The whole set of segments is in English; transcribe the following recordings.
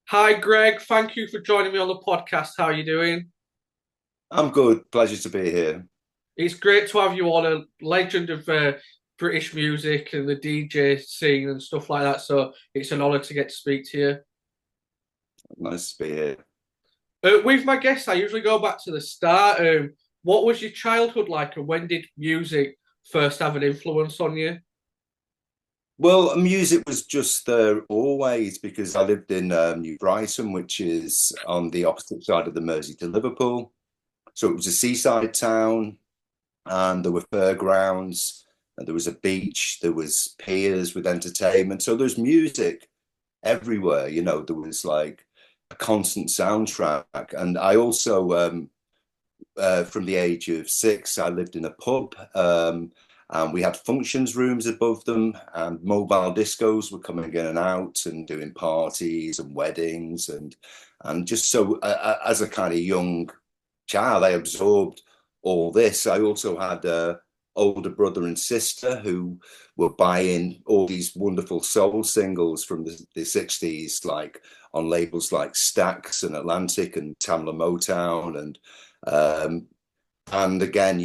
Hi, Greg. Thank you for joining me on the podcast. How are you doing? I'm good. Pleasure to be here. It's great to have you on, a legend of British music and the DJ scene and stuff like that. So it's an honor to get to speak to you. Nice to be here. With my guests, I usually go back to the start. What was your childhood like, and when did music first have an influence on you? Well, music was just there always because I lived in New Brighton, which is on the opposite side of the Mersey to Liverpool. So it was a seaside town, and there were fairgrounds, and there was a beach, there was piers with entertainment. So there's music everywhere. There was like a constant soundtrack. And I also from the age of 6, I lived in a pub, and we had functions rooms above them, and mobile discos were coming in and out and doing parties and weddings, and just so as a kind of young child, I absorbed all this. I also had a older brother and sister who were buying all these wonderful soul singles from the 60s, like on labels like Stax and Atlantic and Tamla Motown um, and again,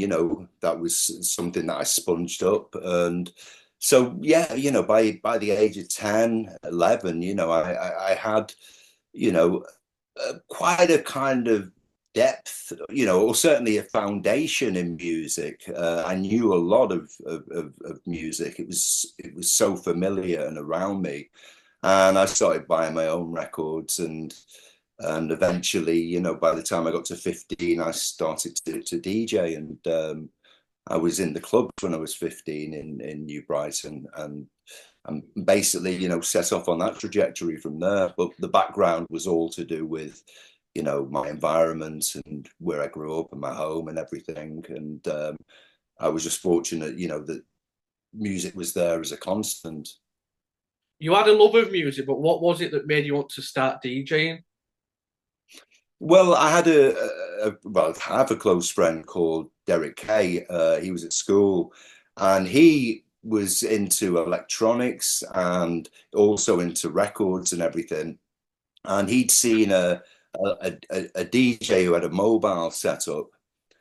that was something that I sponged up. And so, yeah, by the age of 10, 11, I had, you know, quite a kind of depth, or certainly a foundation in music. I knew a lot of music. It was so familiar and around me. And I started buying my own records, and eventually, by the time I got to 15, I started to DJ, and I was in the clubs when I was 15 in New Brighton, and basically, set off on that trajectory from there. But the background was all to do with, my environment and where I grew up and my home and everything. And I was just fortunate, that music was there as a constant. You had a love of music, but what was it that made you want to start DJing? Well, I had well, I have a close friend called Derek Kay. He was at school, and he was into electronics and also into records and everything. And he'd seen a DJ who had a mobile setup,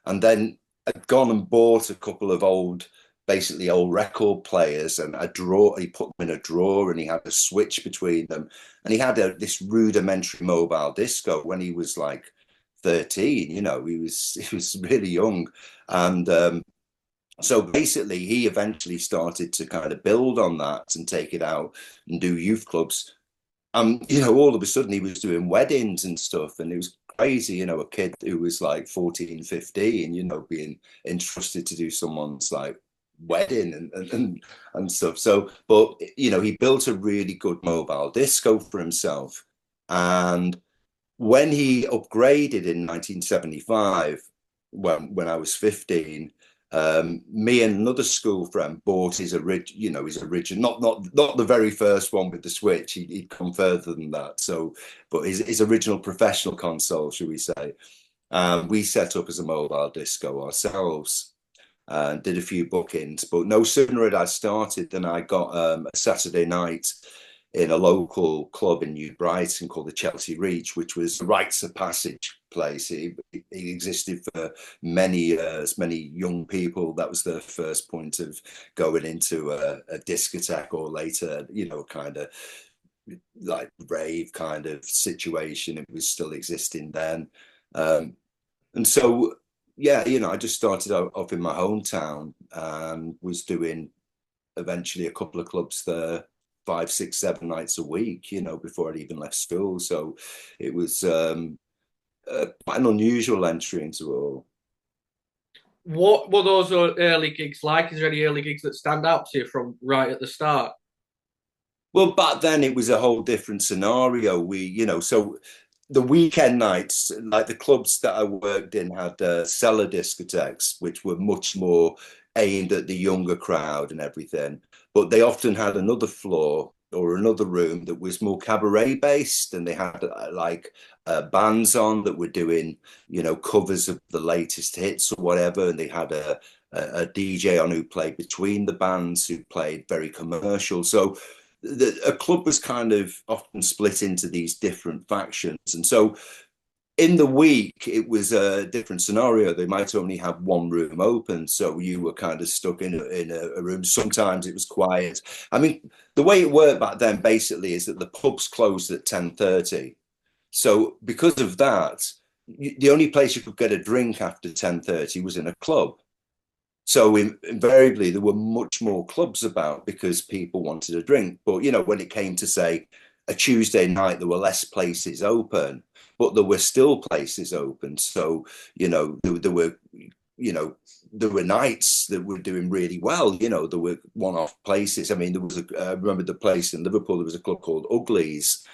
and then had gone and bought a couple of basically old record players, and a drawer. He put them in a drawer, and he had a switch between them, and he had this rudimentary mobile disco when he was like 13. He was really young, and so basically, he eventually started to kind of build on that and take it out and do youth clubs. All of a sudden he was doing weddings and stuff, and it was crazy, a kid who was like 14, 15, being entrusted to do someone's like wedding and stuff. So, but he built a really good mobile disco for himself. And when he upgraded in 1975, when I was 15, me and another school friend bought his original, not the very first one with the switch. He'd come further than that. So, but his original professional console, should we say? We set up as a mobile disco ourselves and did a few bookings. But no sooner had I started than I got a Saturday night in a local club in New Brighton called the Chelsea Reach, which was a rites of passage place. It existed for many years, many young people. That was their first point of going into a discotheque, or later, kind of like rave kind of situation. It was still existing then. Um, and so, yeah, I just started off in my hometown and was doing eventually a couple of clubs there, 5, 6, 7 nights a week, before I'd even left school. So it was quite an unusual entry into it all. What were those early gigs like? Is there any early gigs that stand out to you from right at the start? Well, back then it was a whole different scenario. So the weekend nights, like the clubs that I worked in, had cellar discotheques, which were much more aimed at the younger crowd and everything. But they often had another floor or another room that was more cabaret based, and they had bands on that were doing, covers of the latest hits or whatever, and they had a DJ on who played between the bands, who played very commercial. So a club was kind of often split into these different factions. And so in the week, it was a different scenario. They might only have one room open, so you were kind of stuck in a room. Sometimes it was quiet. I mean, the way it worked back then basically is that the pubs closed at 10:30. So because of that, the only place you could get a drink after 10:30 was in a club. So invariably, there were much more clubs about because people wanted a drink. But when it came to say a Tuesday night, there were less places open, but there were still places open. So there were there were nights that were doing really well. There were one-off places. I mean, I remember the place in Liverpool. There was a club called Uglies,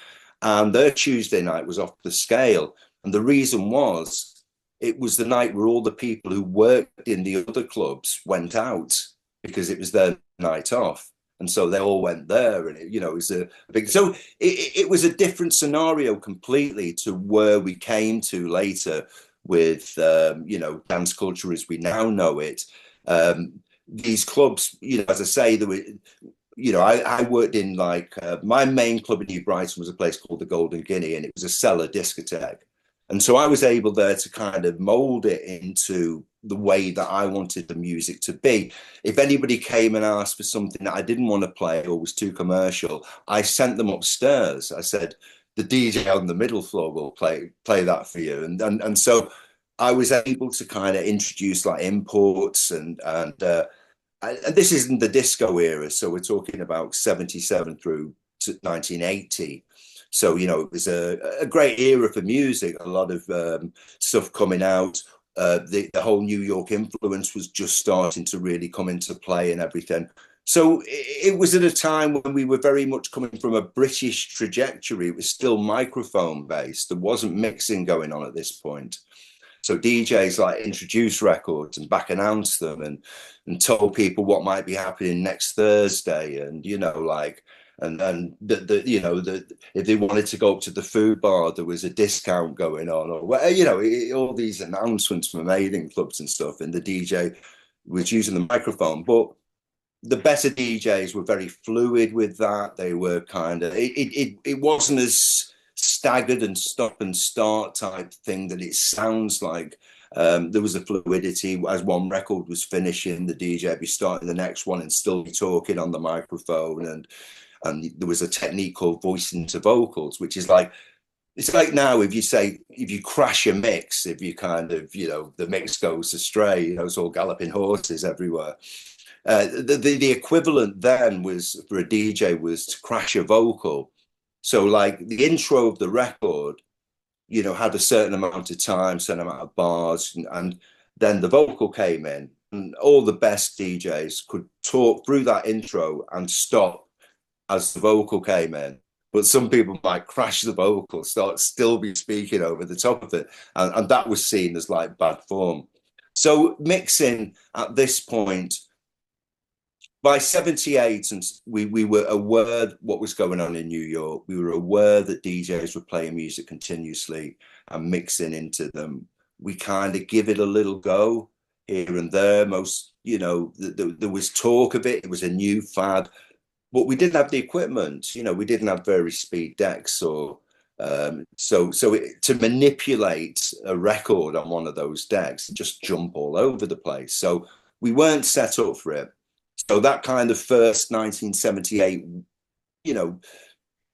and their Tuesday night was off the scale. And the reason was it was the night where all the people who worked in the other clubs went out because it was their night off. And so they all went there, and it was a big. So it was a different scenario completely to where we came to later with dance culture as we now know it. These clubs, as I say, there were. I worked in my main club in New Brighton was a place called the Golden Guinea, and it was a cellar discotheque. And so I was able there to kind of mold it into the way that I wanted the music to be. If anybody came and asked for something that I didn't want to play or was too commercial, I sent them upstairs. I said, the DJ on the middle floor will play that for you. And so I was able to kind of introduce like imports and this isn't the disco era. So we're talking about 77 through to 1980. So, it was a great era for music, a lot of stuff coming out. The whole New York influence was just starting to really come into play and everything. So it was at a time when we were very much coming from a British trajectory. It was still microphone based. There wasn't mixing going on at this point. So DJs like introduced records and back announced them and told people what might be happening next Thursday. And, if they wanted to go up to the food bar, there was a discount going on, or all these announcements were made in clubs and stuff, and the DJ was using the microphone. But the better DJs were very fluid with that. They were kind of it wasn't as staggered and stop and start type thing that it sounds like. There was a fluidity. As one record was finishing, the DJ would be starting the next one and still be talking on the microphone, and there was a technique called voicing to vocals, which is like, it's like now if you crash a mix, if you kind of, the mix goes astray, it's all galloping horses everywhere. The equivalent then was for a DJ was to crash a vocal. So like the intro of the record, had a certain amount of time, certain amount of bars, and then the vocal came in, and all the best DJs could talk through that intro and stop as the vocal came in. But some people might crash the vocal, still be speaking over the top of it. And that was seen as like bad form. So mixing at this point, by 78, and we were aware what was going on in New York. We were aware that DJs were playing music continuously and mixing into them. We kind of give it a little go here and there. There was talk of it. It was a new fad. But we didn't have the equipment, we didn't have very speed decks to manipulate a record on one of those decks, just jump all over the place. So we weren't set up for it. So that kind of first 1978,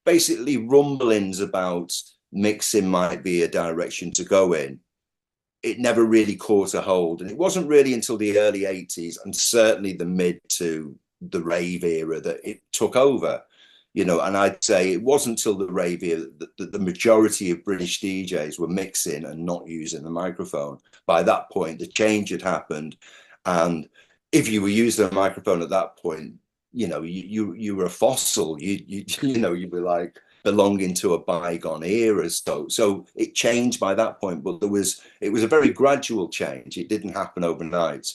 basically rumblings about mixing might be a direction to go in. It never really caught a hold. And it wasn't really until the early 80s and certainly the mid to the rave era that it took over, and I'd say it wasn't until the rave era that the majority of British DJs were mixing and not using the microphone. By that point, the change had happened. And if you were using a microphone at that point, you were a fossil. You were like belonging to a bygone era. So it changed by that point, but it was a very gradual change. It didn't happen overnight.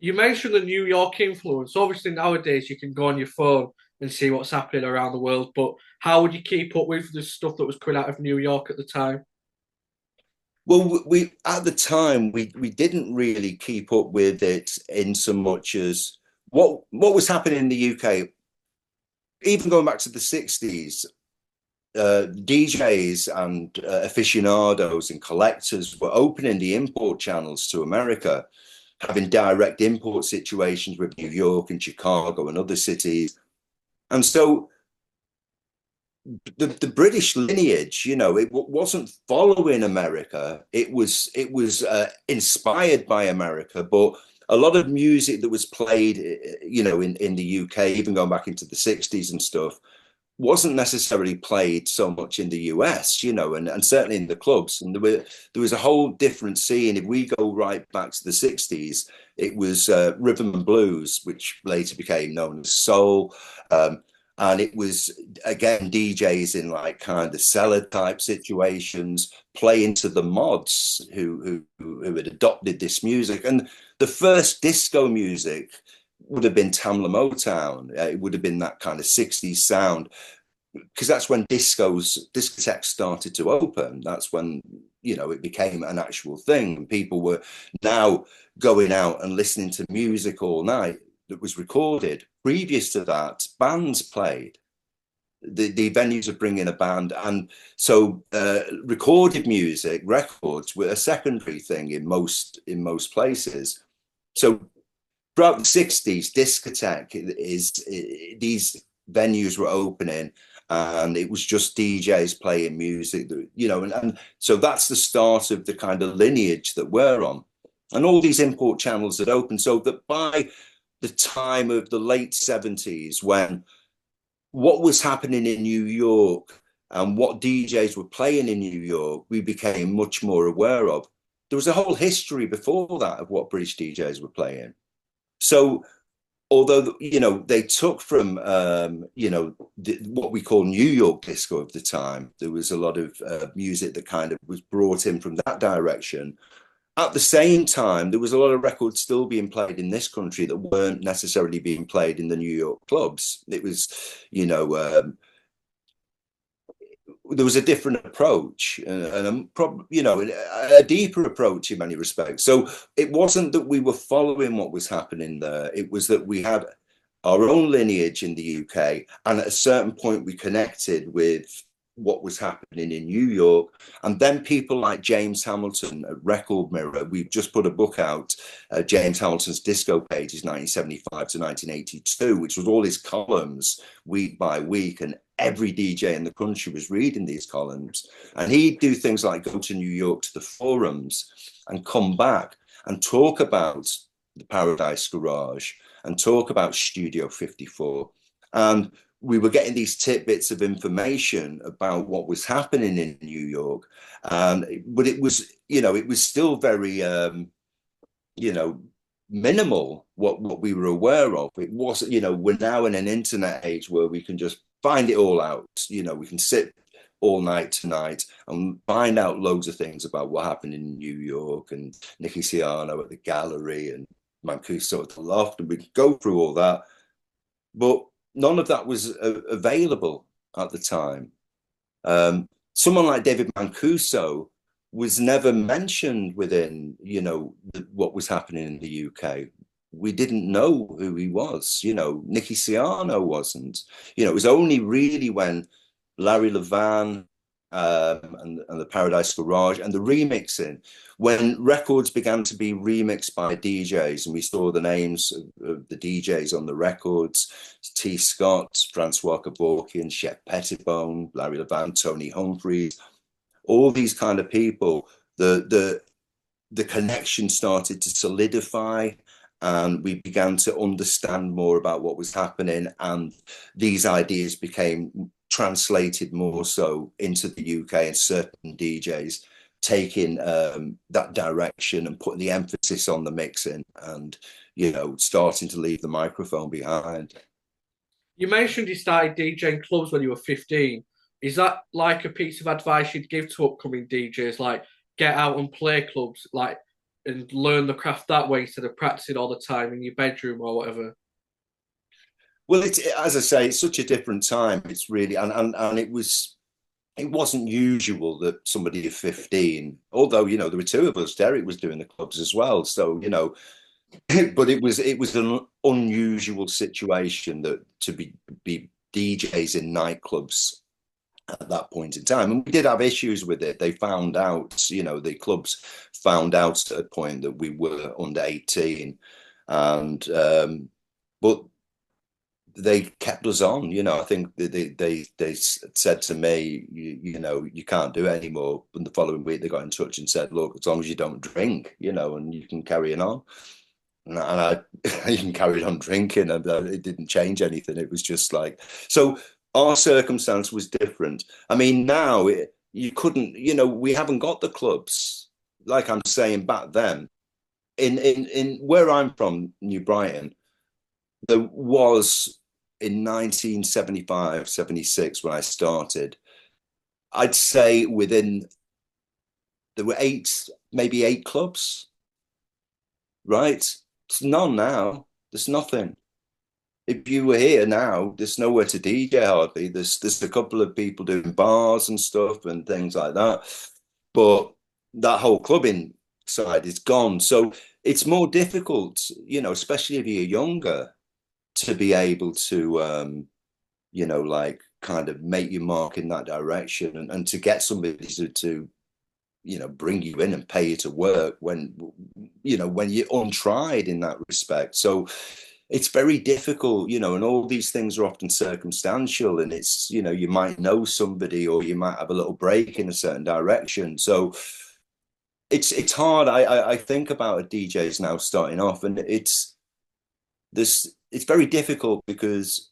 You mentioned the New York influence. Obviously, nowadays you can go on your phone and see what's happening around the world, but how would you keep up with the stuff that was coming out of New York at the time? Well, we at the time we didn't really keep up with it in so much as what was happening in the UK. even going back to the 60s, DJs and aficionados and collectors were opening the import channels to America, having direct import situations with New York and Chicago and other cities. And so the British lineage, you know, it wasn't following America. It was inspired by America, but a lot of music that was played, you know, in the UK, even going back into the 60s and stuff, wasn't necessarily played so much in the US, you know, and certainly in the clubs. And there was a whole different scene. If we go right back to the 60s, it was rhythm and blues, which later became known as soul. And it was, again, DJs in like kind of cellar type situations playing to the mods who had adopted this music. And the first disco music would have been Tamla Motown. It would have been that kind of 60s sound, because that's when discotheques started to open. That's when, you know, it became an actual thing. And people were now going out and listening to music all night that was recorded. Previous to that, bands played. The venues are bringing a band, and so recorded music, records were a secondary thing in most places. So throughout the 60s, discotheque these venues were opening, and it was just DJs playing music, you know, and so that's the start of the kind of lineage that we're on. And all these import channels that opened, so that by the time of the late 70s, when what was happening in New York and what DJs were playing in New York, we became much more aware of. There was a whole history before that of what British DJs were playing. So although, you know, they took from, you know, what we call New York disco of the time, there was a lot of music that kind of was brought in from that direction. At the same time, there was a lot of records still being played in this country that weren't necessarily being played in the New York clubs. It was, you know, there was a different approach, and you know, a deeper approach in many respects. So it wasn't that we were following what was happening there. It was that we had our own lineage in the UK, and at a certain point we connected with what was happening in New York. And then people like James Hamilton at Record Mirror, we've just put a book out, James Hamilton's Disco Pages 1975 to 1982, which was all his columns week by week, and every DJ in the country was reading these columns. And he'd do things like go to New York to the forums and come back and talk about the Paradise Garage and talk about Studio 54. And we were getting these tidbits of information about what was happening in New York. But it was, you know, it was still very, you know, minimal what we were aware of. It wasn't, you know, we're now in an internet age where we can just find it all out. You know, we can sit all night tonight and find out loads of things about what happened in New York, and Nicky Siano at the Gallery and Mancuso at the Loft, and we could go through all that. But none of that was available at the time. Someone like David Mancuso was never mentioned within, you know, what was happening in the UK. We didn't know who he was. You know, Nicky Siano wasn't. You know, it was only really when Larry Levan and the Paradise Garage and the remixing, when records began to be remixed by DJs, and we saw the names of the DJs on the records: T. Scott, Francois Kevorkian, Shep Pettibone, Larry Levan, Tony Humphries, all these kind of people. The connection started to solidify, and we began to understand more about what was happening, and these ideas became translated more so into the UK, and certain DJs taking that direction and putting the emphasis on the mixing, and, you know, starting to leave the microphone behind. You mentioned you started DJing clubs when you were 15. Is that like a piece of advice you'd give to upcoming DJs? Like, get out and play clubs, like, and learn the craft that way instead of practicing all the time in your bedroom or whatever? Well, it's, as I say, it's such a different time. It's really, and it wasn't usual that somebody of 15, although, you know, there were two of us. Derek was doing the clubs as well, so, you know, but it was an unusual situation that to be DJs in nightclubs at that point in time. And we did have issues with it. They found out, the clubs found out at a point that we were under 18. And, but they kept us on, I think they said to me, you can't do it anymore. And the following week they got in touch and said, look, as long as you don't drink, and you can carry it on. And I even carried on drinking, and it didn't change anything. It was just like, so our circumstance was different. I mean, now you couldn't, we haven't got the clubs, like I'm saying back then. In where I'm from, New Brighton, there was in 1975, 76, when I started, I'd say there were maybe eight clubs, right? It's none now. There's nothing. If you were here now, there's nowhere to DJ hardly. There's a couple of people doing bars and stuff and things like that. But that whole clubbing side is gone. So it's more difficult, especially if you're younger, to be able to like kind of make your mark in that direction, and to get somebody to bring you in and pay you to work when you're untried in that respect. So it's very difficult, and all these things are often circumstantial, and it's, you might know somebody, or you might have a little break in a certain direction. So it's hard. I think about a DJs now starting off, and it's very difficult because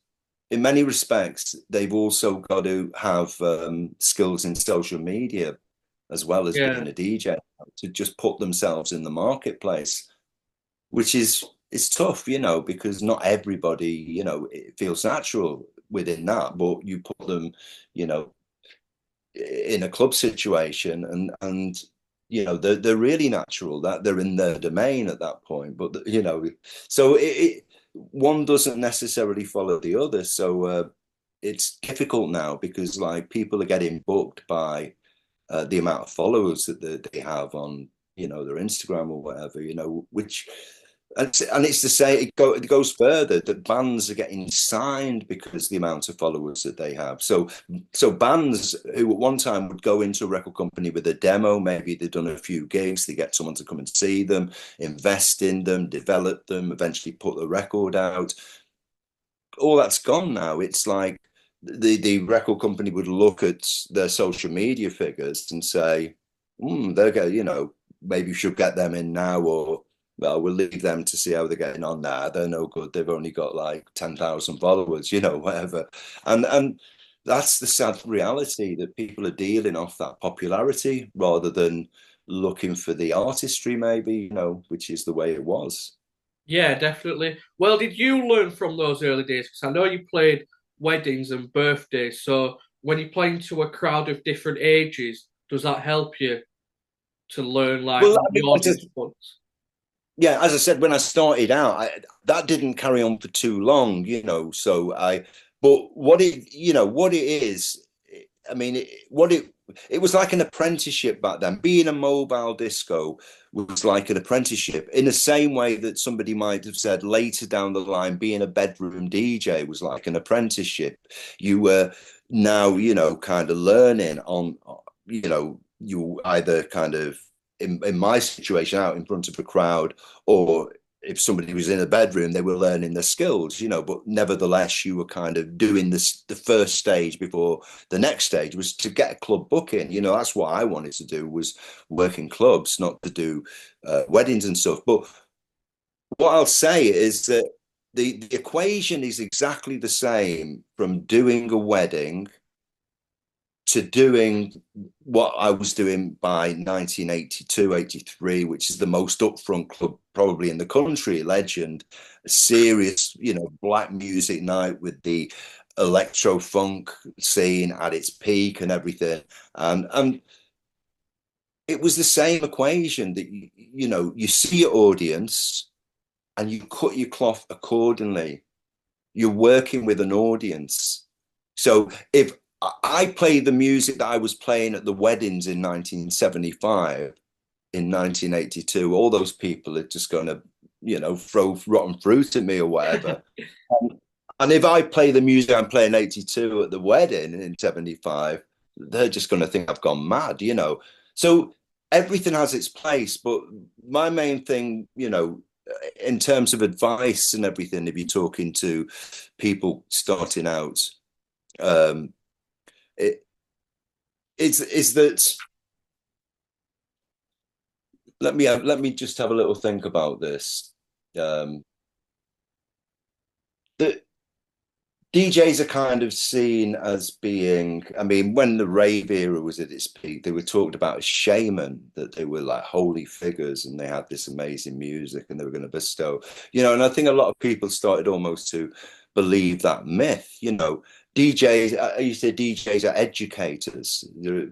in many respects they've also got to have skills in social media as well as Yeah. being a DJ, to just put themselves in the marketplace, which is it's tough, because not everybody, it feels natural within that, but you put them, you know, in a club situation, and they're really natural, that they're in their domain at that point. But so one doesn't necessarily follow the other. So it's difficult now, because like people are getting booked by the amount of followers that they have on their Instagram or whatever, which and it's to say it goes further, that bands are getting signed because the amount of followers that they have. So bands who at one time would go into a record company with a demo, maybe they've done a few gigs, they get someone to come and see them, invest in them, develop them, eventually put the record out. All that's gone now. It's like the record company would look at their social media figures and say, they're going, maybe you should get them in now, or well, we'll leave them to see how they're getting on now. They're no good. They've only got like 10,000 followers, whatever. And that's the sad reality, that people are dealing off that popularity rather than looking for the artistry, maybe, which is the way it was. Yeah, definitely. Well, did you learn from those early days? Because I know you played weddings and birthdays. So when you're playing to a crowd of different ages, does that help you to learn like Well, what I the mean, audience wants? yeah, as I said, when I started out, that didn't carry on for too long, but what it is, I mean, it was like an apprenticeship back then. Being a mobile disco was like an apprenticeship, in the same way that somebody might have said later down the line, being a bedroom DJ was like an apprenticeship. You were now, kind of learning on, you either kind of, in my situation, out in front of a crowd, or if somebody was in a bedroom, they were learning the skills, but nevertheless, you were kind of doing this. The first stage before the next stage was to get a club booking. That's what I wanted to do, was work in clubs, not to do weddings and stuff. But what I'll say is that the equation is exactly the same from doing a wedding to doing what I was doing by 1982, 83, which is the most upfront club probably in the country, Legend, a serious, black music night with the electro funk scene at its peak and everything. And it was the same equation, that you see your audience and you cut your cloth accordingly. You're working with an audience. So if I play the music that I was playing at the weddings in 1975, in 1982, all those people are just going to, throw rotten fruit at me or whatever. And if I play the music I'm playing 82 at the wedding in 75, they're just going to think I've gone mad, you know. So everything has its place. But my main thing, you know, in terms of advice and everything, if you're talking to people starting out, um, it is that let me just have a little think about this. Um, that DJs are kind of seen as being, I mean, when the rave era was at its peak, they were talked about as shaman, that they were like holy figures and they had this amazing music and they were going to bestow, you know, and I think a lot of people started almost to believe that myth, you know. DJs, I used to say DJs are educators. They're,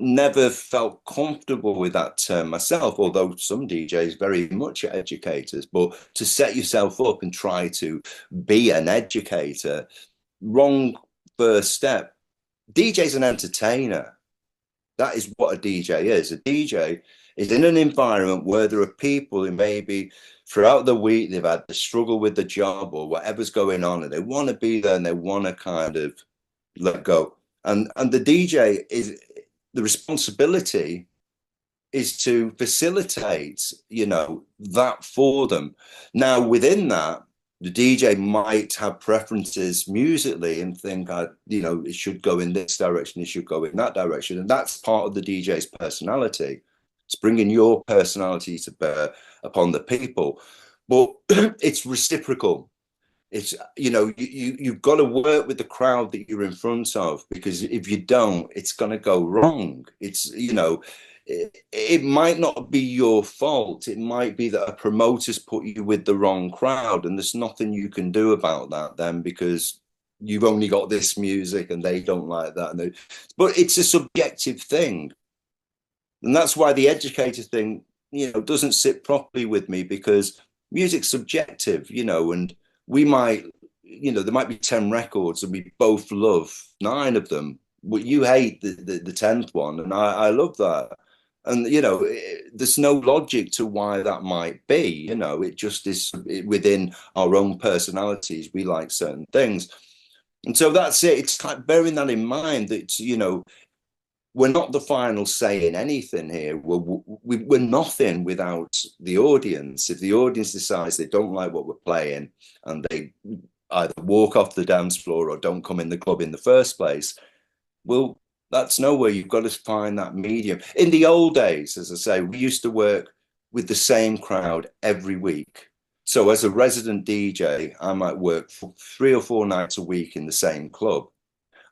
never felt comfortable with that term myself, although some DJs very much are educators. But to set yourself up and try to be an educator, wrong first step. DJ's an entertainer. That is what a DJ is. A DJ is in an environment where there are people who maybe throughout the week they've had to struggle with the job or whatever's going on, and they want to be there and they want to kind of let go. And the DJ is the responsibility is to facilitate, you know, that for them. Now, within that, the DJ might have preferences musically and think, you know, it should go in this direction, it should go in that direction. And that's part of the DJ's personality. It's bringing your personality to bear upon the people. But it's reciprocal. It's, you know, you've got to work with the crowd that you're in front of, because if you don't, it's going to go wrong. It's, you know, it might not be your fault. It might be that a promoter's put you with the wrong crowd, and there's nothing you can do about that then, because you've only got this music and they don't like that. But it's a subjective thing, and that's why the educator thing, you know, doesn't sit properly with me, because music's subjective, you know, and we might, you know, there might be 10 records and we both love 9 of them, but you hate the 10th one, and I love that. And, you know, there's no logic to why that might be, you know, it just is within our own personalities. We like certain things. And so that's it. It's like bearing that in mind that, you know, we're not the final say in anything here. We're nothing without the audience. If the audience decides they don't like what we're playing and they either walk off the dance floor or don't come in the club in the first place, well, that's nowhere. You've got to find that medium. In the old days, as I say, we used to work with the same crowd every week. So as a resident DJ, I might work for 3 or 4 nights a week in the same club,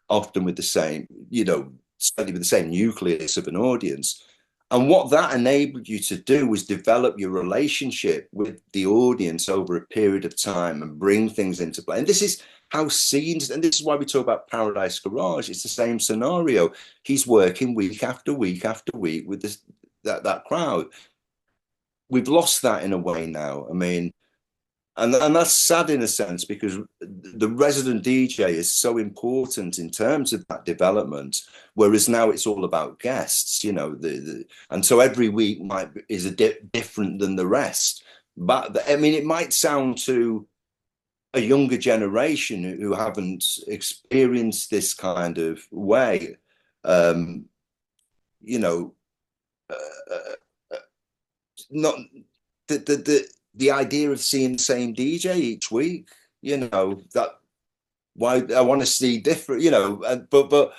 often with the same, you know, certainly with the same nucleus of an audience. And what that enabled you to do was develop your relationship with the audience over a period of time and bring things into play. And this is how scenes, and this is why we talk about Paradise Garage. It's the same scenario. He's working week after week after week with that crowd. We've lost that in a way now. I mean, and that's sad in a sense, because the resident DJ is so important in terms of that development, whereas now it's all about guests, you know, and so every week is different than the rest. But I mean, it might sound to a younger generation who haven't experienced this kind of way, um, you know, not the idea of seeing the same DJ each week, you know, that why I want to see different, you know, but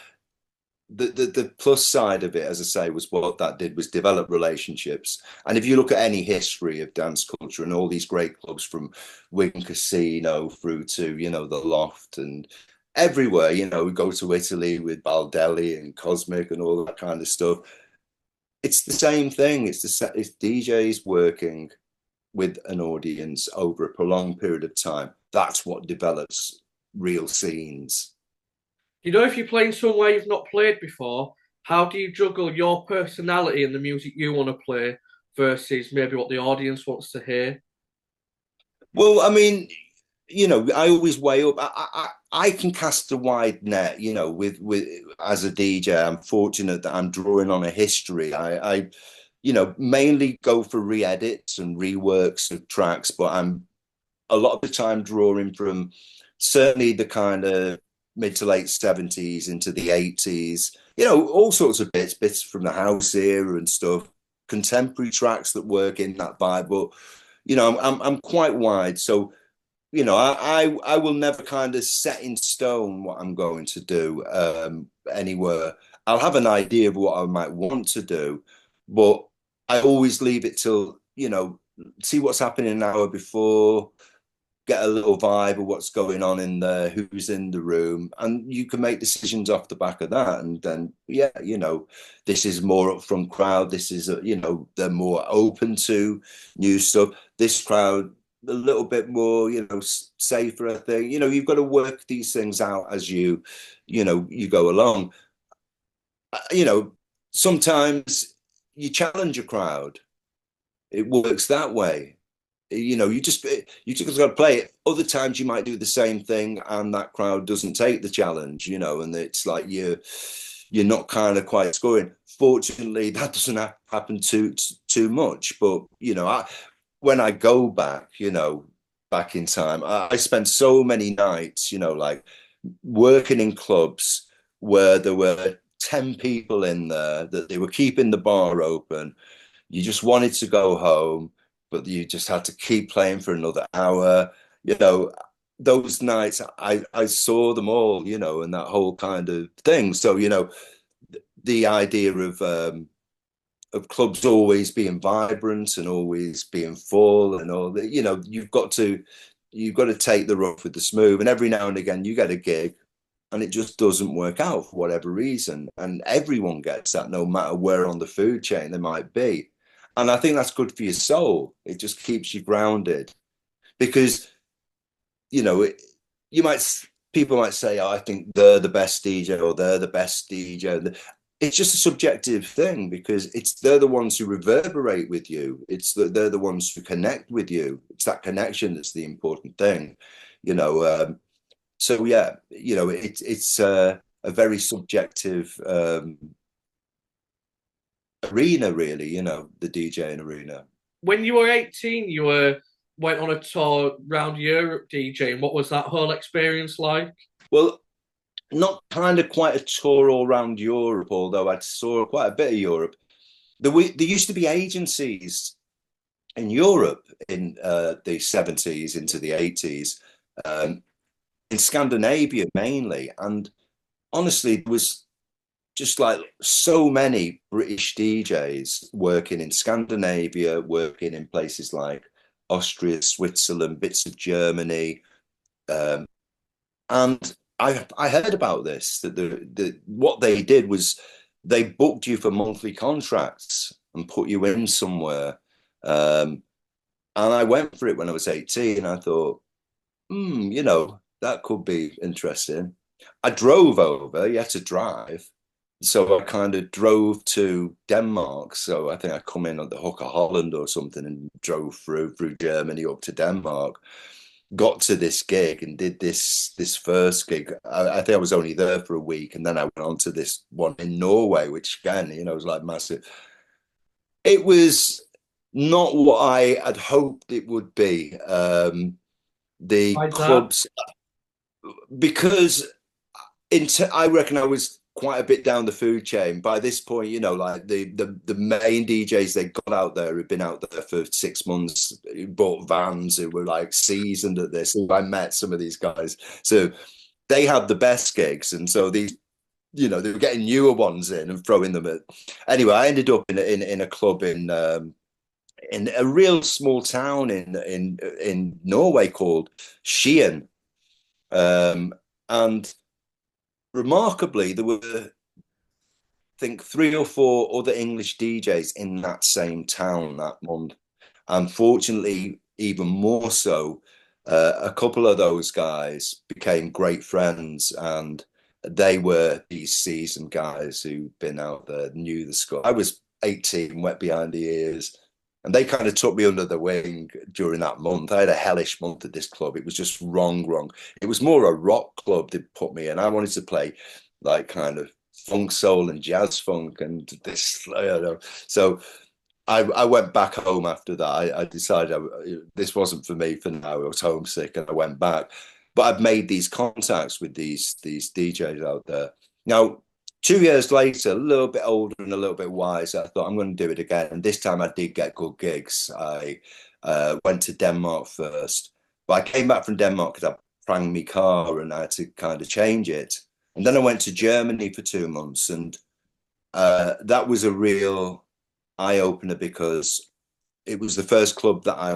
the plus side of it, as I say, was what that did was develop relationships. And if you look at any history of dance culture and all these great clubs from Wigan Casino through to, you know, the Loft and everywhere, you know, we go to Italy with Baldelli and Cosmic and all that kind of stuff. It's the same thing. It's DJs working with an audience over a prolonged period of time. That's what develops real scenes. You know, if you're playing somewhere you've not played before, how do you juggle your personality and the music you want to play versus maybe what the audience wants to hear? Well, I mean, you know, I always weigh up. I can cast a wide net, you know, with as a DJ. I'm fortunate that I'm drawing on a history. I you know, mainly go for re-edits and reworks of tracks, but I'm a lot of the time drawing from certainly the kind of mid to late 70s into the 80s, all sorts of bits from the house era and stuff, contemporary tracks that work in that vibe. But, I'm quite wide. So, I will never kind of set in stone what I'm going to do anywhere. I'll have an idea of what I might want to do, but I always leave it till, see what's happening an hour before, get a little vibe of what's going on in there, who's in the room, and you can make decisions off the back of that. And then, yeah, this is more upfront crowd. This is, they're more open to new stuff. This crowd, a little bit more, safer, I think. You've got to work these things out as you go along. You know, Sometimes you challenge a crowd. It works that way. You just got to play it. Other times you might do the same thing and that crowd doesn't take the challenge, and it's like you're not kind of quite scoring. Fortunately, that doesn't happen too much. But when I go back, back in time, I spent so many nights, like working in clubs where there were 10 people in there, that they were keeping the bar open. You just wanted to go home, but you just had to keep playing for another hour. Those nights I saw them all, and that whole kind of thing. So, the idea of clubs always being vibrant and always being full and all that, you've got to take the rough with the smooth. And every now and again you get a gig and it just doesn't work out for whatever reason. And everyone gets that, no matter where on the food chain they might be. And I think that's good for your soul. It just keeps you grounded because, you know, it, you might, people might say, oh, I think they're the best DJ or they're the best DJ. It's just a subjective thing because they're the ones who reverberate with you. They're the ones who connect with you. It's that connection that's the important thing, you know. So yeah, it's a very subjective arena, really. The DJing arena. When you were 18, went on a tour around Europe DJing. What was that whole experience like? Well, not kind of quite a tour all around Europe, although I saw quite a bit of Europe. There used to be agencies in Europe in the 70s into the 80s, in Scandinavia mainly. And honestly, there was just like so many British DJs working in Scandinavia, working in places like Austria, Switzerland, bits of Germany. And I heard about this, that what they did was they booked you for monthly contracts and put you in somewhere. And I went for it when I was 18. I thought, that could be interesting. I drove over, you had to drive. So I kind of drove to Denmark. So I think I come in on the Hook of Holland or something and drove through Germany up to Denmark. Got to this gig and did this first gig. I think I was only there for a week, and then I went on to this one in Norway, which again, was like massive. It was not what I had hoped it would be. The Why is that? clubs, because I reckon I was quite a bit down the food chain by this point. Like the main DJs they got out there had been out there for 6 months, who bought vans, who were like seasoned at this. I met some of these guys, so they had the best gigs, and so these, they were getting newer ones in and throwing them at. Anyway, I ended up in a club in a real small town in Norway called Skien, and remarkably, there were, I think, 3 or 4 other English DJs in that same town that month. Unfortunately, even more so, a couple of those guys became great friends, and they were these seasoned guys who'd been out there, knew the score. I was 18, wet behind the ears, and they kind of took me under the wing during that month. I had a hellish month at this club. It was just wrong. It was more a rock club they put me in. I wanted to play like kind of funk soul and jazz funk and this. So I went back home after that. I decided this wasn't for me for now. I was homesick and I went back. but I've made these contacts with these DJs out there. Now, 2 years later, a little bit older and a little bit wiser, I thought I'm going to do it again. And this time I did get good gigs. I went to Denmark first, but I came back from Denmark because I pranged my car and I had to kind of change it. And then I went to Germany for 2 months, and that was a real eye opener because it was the first club that I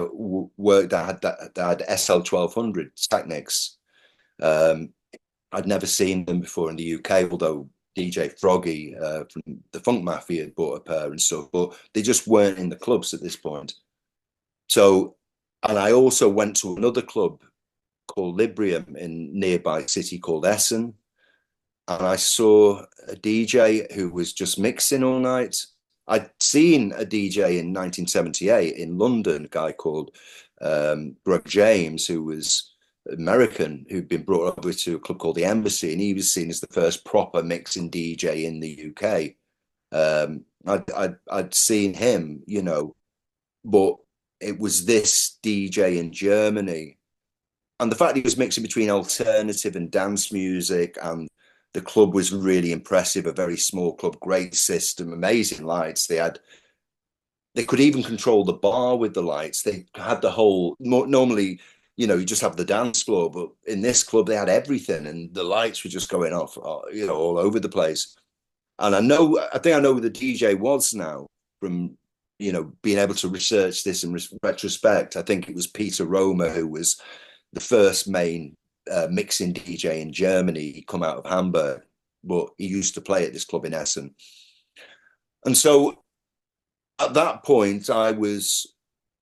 worked at that had SL 1200 Technics. Um, I'd never seen them before in the UK, although DJ Froggy from the Funk Mafia had bought a pair and stuff, but they just weren't in the clubs at this point. So, and I also went to another club called Librium in nearby city called Essen, and I saw a DJ who was just mixing all night. I'd seen a DJ in 1978 in London, a guy called Greg James, who was American, who'd been brought over to a club called the Embassy, and he was seen as the first proper mixing DJ in the UK. I'd seen him, you know, but it was this DJ in Germany. And the fact he was mixing between alternative and dance music, and the club was really impressive, a very small club, great system, amazing lights. They could even control the bar with the lights. They had the whole, normally, you know, you just have the dance floor, but in this club they had everything, and the lights were just going off, you know, all over the place. And I think I know who the DJ was now from, you know, being able to research this in retrospect. I think it was Peter Romer, who was the first main mixing DJ in Germany. He come out of Hamburg, but he used to play at this club in Essen. And so at that point, I was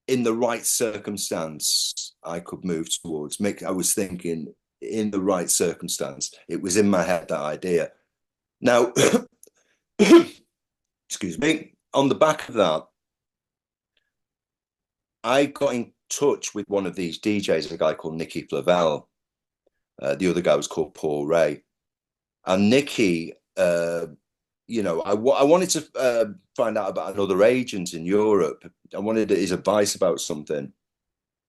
in the right circumstance. I could move towards mix. I was thinking in the right circumstance. It was in my head, that idea. Now, excuse me, on the back of that, I got in touch with one of these DJs, a guy called Nicky Flavell. The other guy was called Paul Ray. And Nicky, you know, I wanted to find out about another agent in Europe. I wanted his advice about something.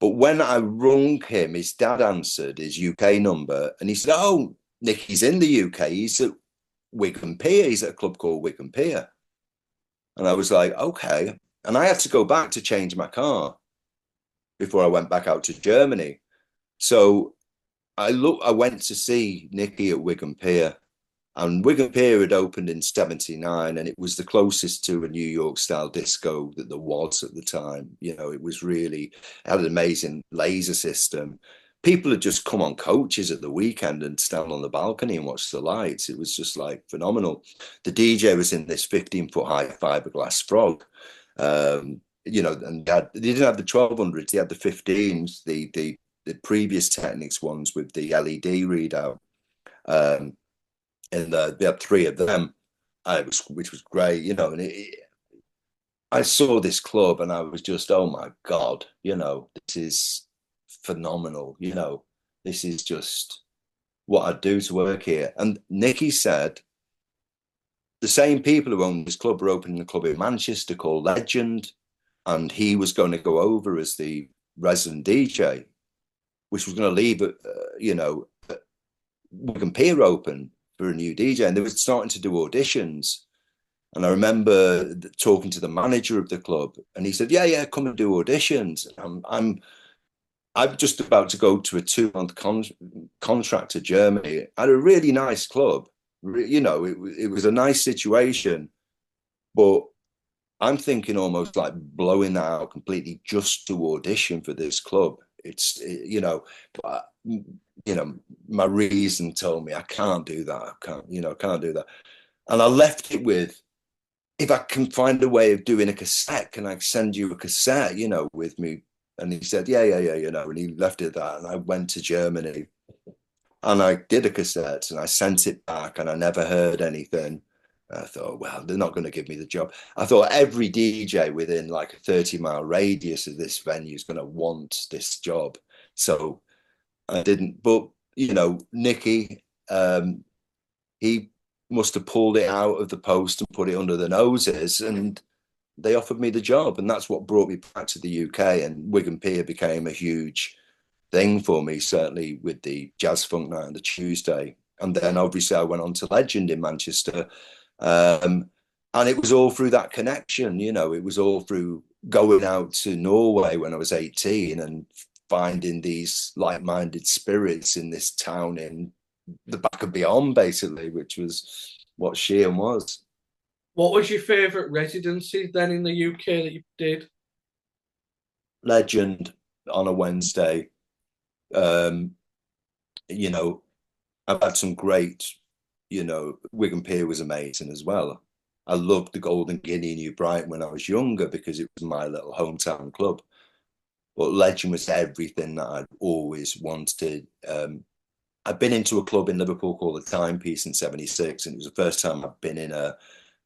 But when I rung him, his dad answered his UK number, and he said, "Oh, Nicky's in the UK. He's at Wigan Pier. He's at a club called Wigan Pier." And I was like, okay. And I had to go back to change my car before I went back out to Germany. So I went to see Nicky at Wigan Pier, and Wigan Pier had opened in '79, and it was the closest to a New York style disco that there was at the time. You know, it was really, it had an amazing laser system. People had just come on coaches at the weekend and stand on the balcony and watch the lights. It was just like phenomenal. The DJ was in this 15-foot high fiberglass frog. You know, and they didn't have the 1200s, they had the 15s, the previous Technics ones with the LED readout. And they had three of them, which was great, you know. And I saw this club and I was just, oh my God, you know, this is phenomenal, you know, this is just what I'd do to work here. And Nicky said the same people who own this club were opening a club in Manchester called Legend, and he was going to go over as the resident DJ, which was going to leave, you know, Wigan Pier open for a new DJ, and they were starting to do auditions. And I remember talking to the manager of the club, and he said, "Yeah, come and do auditions." I'm just about to go to a 2-month contract to Germany at a really nice club. You know, it was a nice situation, but I'm thinking almost like blowing that out completely just to audition for this club. You know, my reason told me I can't do that. I can't do that. And I left it with, if I can find a way of doing a cassette, can I send you a cassette, you know, with me? And he said, yeah, you know, and he left it at that. And I went to Germany and I did a cassette and I sent it back and I never heard anything. I thought, well, they're not going to give me the job. I thought every DJ within like a 30-mile radius of this venue is going to want this job. So I didn't. But, you know, Nicky, he must have pulled it out of the post and put it under the noses, and they offered me the job. And that's what brought me back to the UK. And Wigan Pier became a huge thing for me, certainly with the jazz funk night on the Tuesday. And then obviously I went on to Legend in Manchester. Um, and it was all through that connection, you know, it was all through going out to Norway when I was 18 and finding these like-minded spirits in this town in the back of beyond, basically, which was what Sheehan was. What was your favourite residency then in the UK that you did? Legend on a Wednesday. Um, you know, I've had some great, you know, Wigan Pier was amazing as well. I loved the Golden Guinea in New Brighton when I was younger because it was my little hometown club. But Legend was everything that I'd always wanted. I'd been into a club in Liverpool called the Timepiece in '76, and it was the first time I'd been in a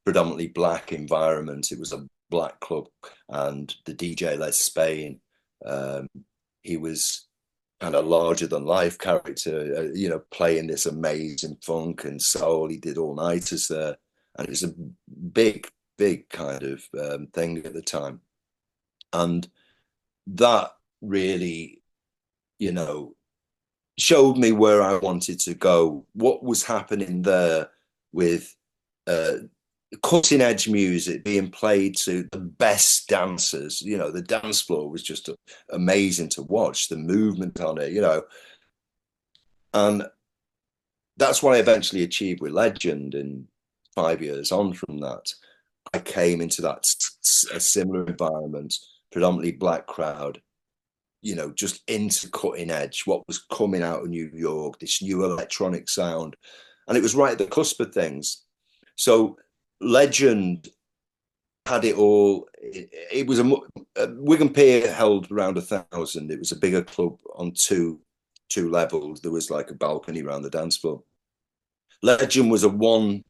predominantly black environment. It was a black club, and the DJ, Les Spain, um, he was kind of larger than life character, you know, playing this amazing funk and soul. He did all nighters there, and it was a big, big kind of thing at the time. And that really, you know, showed me where I wanted to go, what was happening there with uh, cutting edge music being played to the best dancers. You know, the dance floor was just amazing to watch, the movement on it, you know. And that's what I eventually achieved with Legend. And 5 years on from that, I came into that a similar environment, predominantly black crowd, you know, just into cutting edge, what was coming out of New York, this new electronic sound. And it was right at the cusp of things. So Legend had it all. It was Wigan Pier held around 1,000. It was a bigger club on two levels. There was like a balcony around the dance floor. Legend was a one,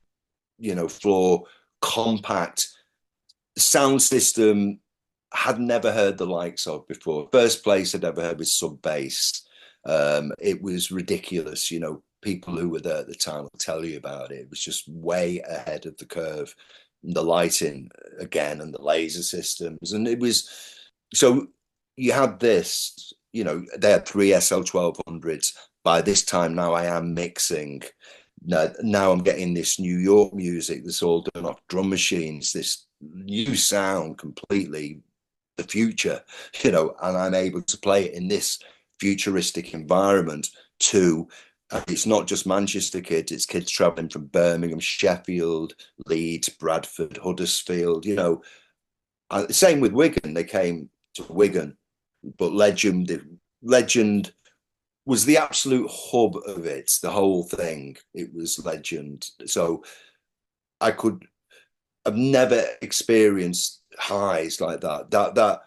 you know, floor compact sound system. Had never heard the likes of before. First place I'd ever heard was sub bass. It was ridiculous, you know. People who were there at the time will tell you about it. It was just way ahead of the curve. The lighting again and the laser systems, and it was so you had this. You know, they had three SL-1200s. By this time now, I am mixing. Now I'm getting this New York music that's all done off drum machines. This new sound completely the future, you know, and I'm able to play it in this futuristic environment too. It's not just Manchester kids, it's kids traveling from Birmingham, Sheffield, Leeds, Bradford, Huddersfield, you know. Same with Wigan, they came to Wigan, but Legend was the absolute hub of it, the whole thing. It was Legend. So I could I've never experienced highs like that. That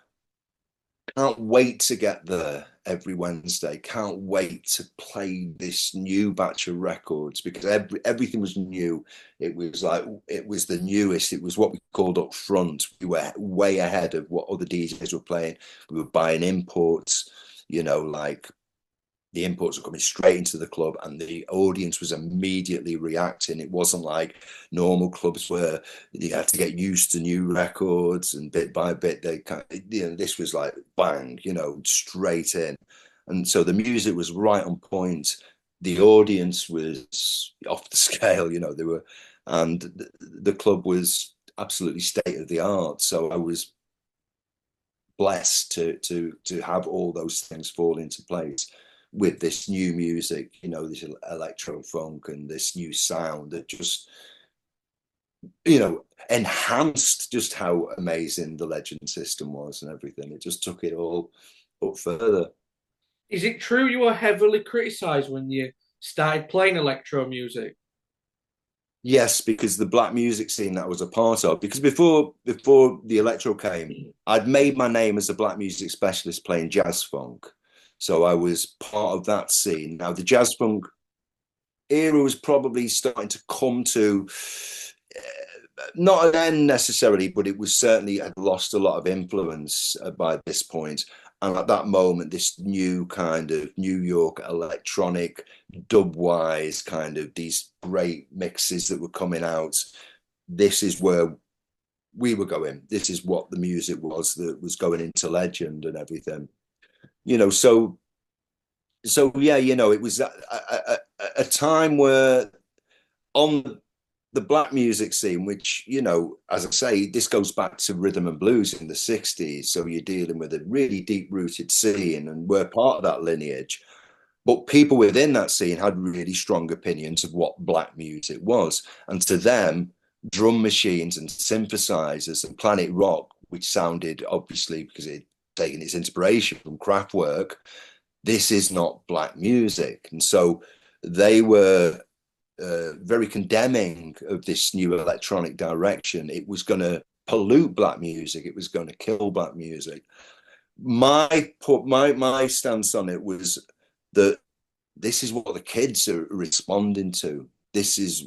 can't wait to get there every Wednesday. Can't wait to play this new batch of records because everything was new. It was like it was the newest. It was what we called up front. We were way ahead of what other DJs were playing. We were buying imports, you know, like the imports were coming straight into the club and the audience was immediately reacting. It wasn't like normal clubs where you had to get used to new records and bit by bit they kind of, you know, this was like bang, you know, straight in. And so the music was right on point. The audience was off the scale, you know, they were, and the club was absolutely state of the art. So I was blessed to have all those things fall into place with this new music, you know, this electro funk and this new sound that just, you know, enhanced just how amazing the Legend system was and everything. It just took it all up further. Is it true you were heavily criticised when you started playing electro music? Yes, because the black music scene that I was a part of, because before the electro came, I'd made my name as a black music specialist playing jazz funk. So I was part of that scene. Now the jazz funk era was probably starting to come to not an end necessarily, but it was certainly had lost a lot of influence by this point. And at that moment, this new kind of New York electronic, dub-wise kind of these great mixes that were coming out. This is where we were going. This is what the music was that was going into Legend and everything. You know, so So yeah, it was a time where on the black music scene, which, as I say, this goes back to rhythm and blues in the 60s. So you're dealing with a really deep rooted scene, and we're part of that lineage. But people within that scene had really strong opinions of what black music was. And to them, drum machines and synthesizers and planet rock, which sounded obviously because it had taken its inspiration from Kraftwerk, this is not black music. And so they were very condemning of this new electronic direction. It was going to pollute black music. It was going to kill black music. My stance on it was that this is what the kids are responding to. This is,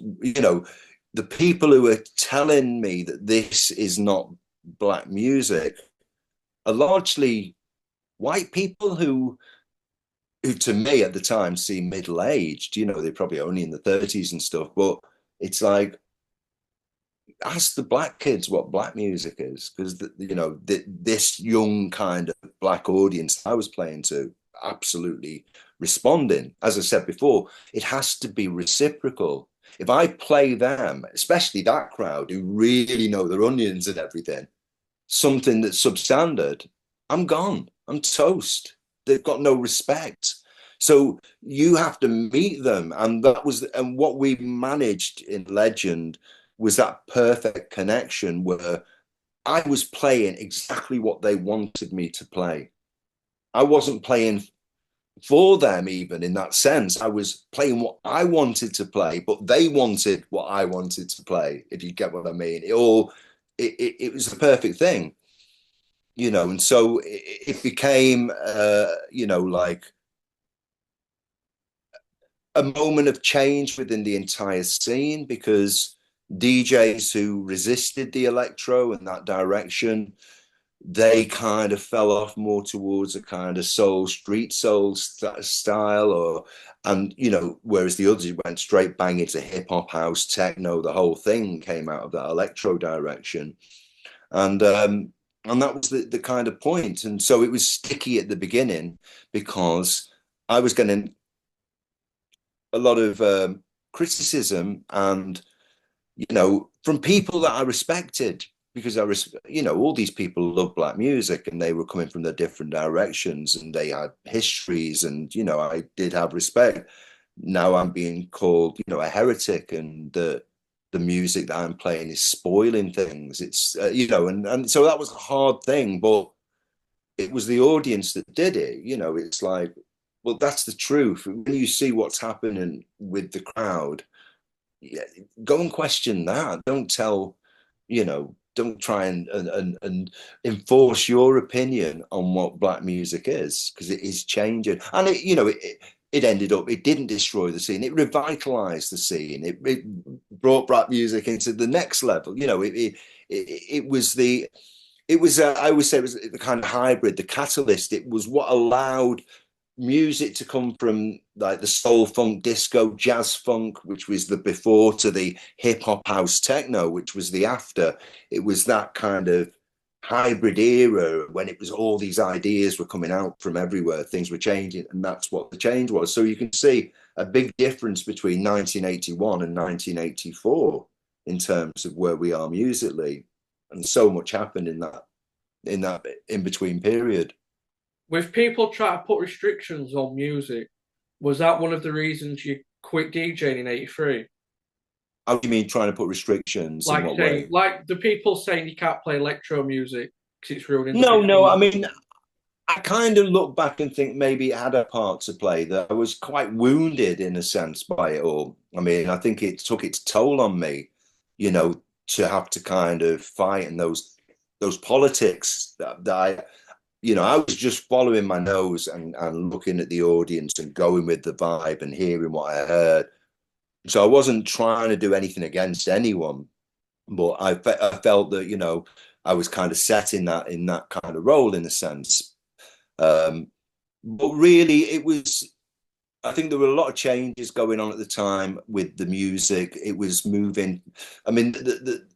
the people who are telling me that this is not black music are largely white people who to me at the time seemed middle-aged. They're probably only in the 30s and stuff, but it's like, ask the black kids what black music is, because this young kind of black audience I was playing to absolutely responding. As I said before, it has to be reciprocal. If I play them, especially that crowd who really know their onions and everything, something that's substandard, I'm gone. I'm toast. They've got no respect. So you have to meet them. And what we managed in Legend was that perfect connection where I was playing exactly what they wanted me to play. I wasn't playing for them even in that sense. I was playing what I wanted to play, but they wanted what I wanted to play, if you get what I mean. It was the perfect thing. And so it became, like a moment of change within the entire scene, because DJs who resisted the electro and that direction, they kind of fell off more towards a kind of street soul style, and whereas the others went straight bang into hip hop, house, techno. The whole thing came out of that electro direction, and that was the kind of point. And so it was sticky at the beginning because I was getting a lot of criticism, and from people that I respected, because all these people love black music and they were coming from the different directions and they had histories, and I did have respect. Now I'm being called a heretic, and the music that I'm playing is spoiling things. It's and so that was a hard thing, but it was the audience that did it. It's like, well, that's the truth. When you see what's happening with the crowd, yeah, go and question that. Don't try and enforce your opinion on what black music is, because it is changing. And it ended up, it didn't destroy the scene. It revitalized the scene. It brought black music into the next level. It was I always say it was the kind of hybrid, the catalyst. It was what allowed music to come from like the soul, funk, disco, jazz, funk, which was the before, to the hip hop, house, techno, which was the after. It was that kind of hybrid era when it was all these ideas were coming out from everywhere, things were changing, and that's what the change was. So you can see a big difference between 1981 and 1984 in terms of where we are musically, and so much happened in that in between period. With people trying to put restrictions on music, was that one of the reasons you quit DJing in '83? How do you mean trying to put restrictions in Like what way? saying, like the people saying you can't play electro music because it's ruining the No, big no. I music. mean, I kind of look back and think maybe it had a part to play, that I was quite wounded in a sense by it all. I mean, I think it took its toll on me, to have to kind of fight in those politics that I was just following my nose and looking at the audience and going with the vibe and hearing what I heard. So I wasn't trying to do anything against anyone, but I felt that I was kind of set in that kind of role in a sense. Um, but really, it was. I think there were a lot of changes going on at the time with the music. It was moving. I mean,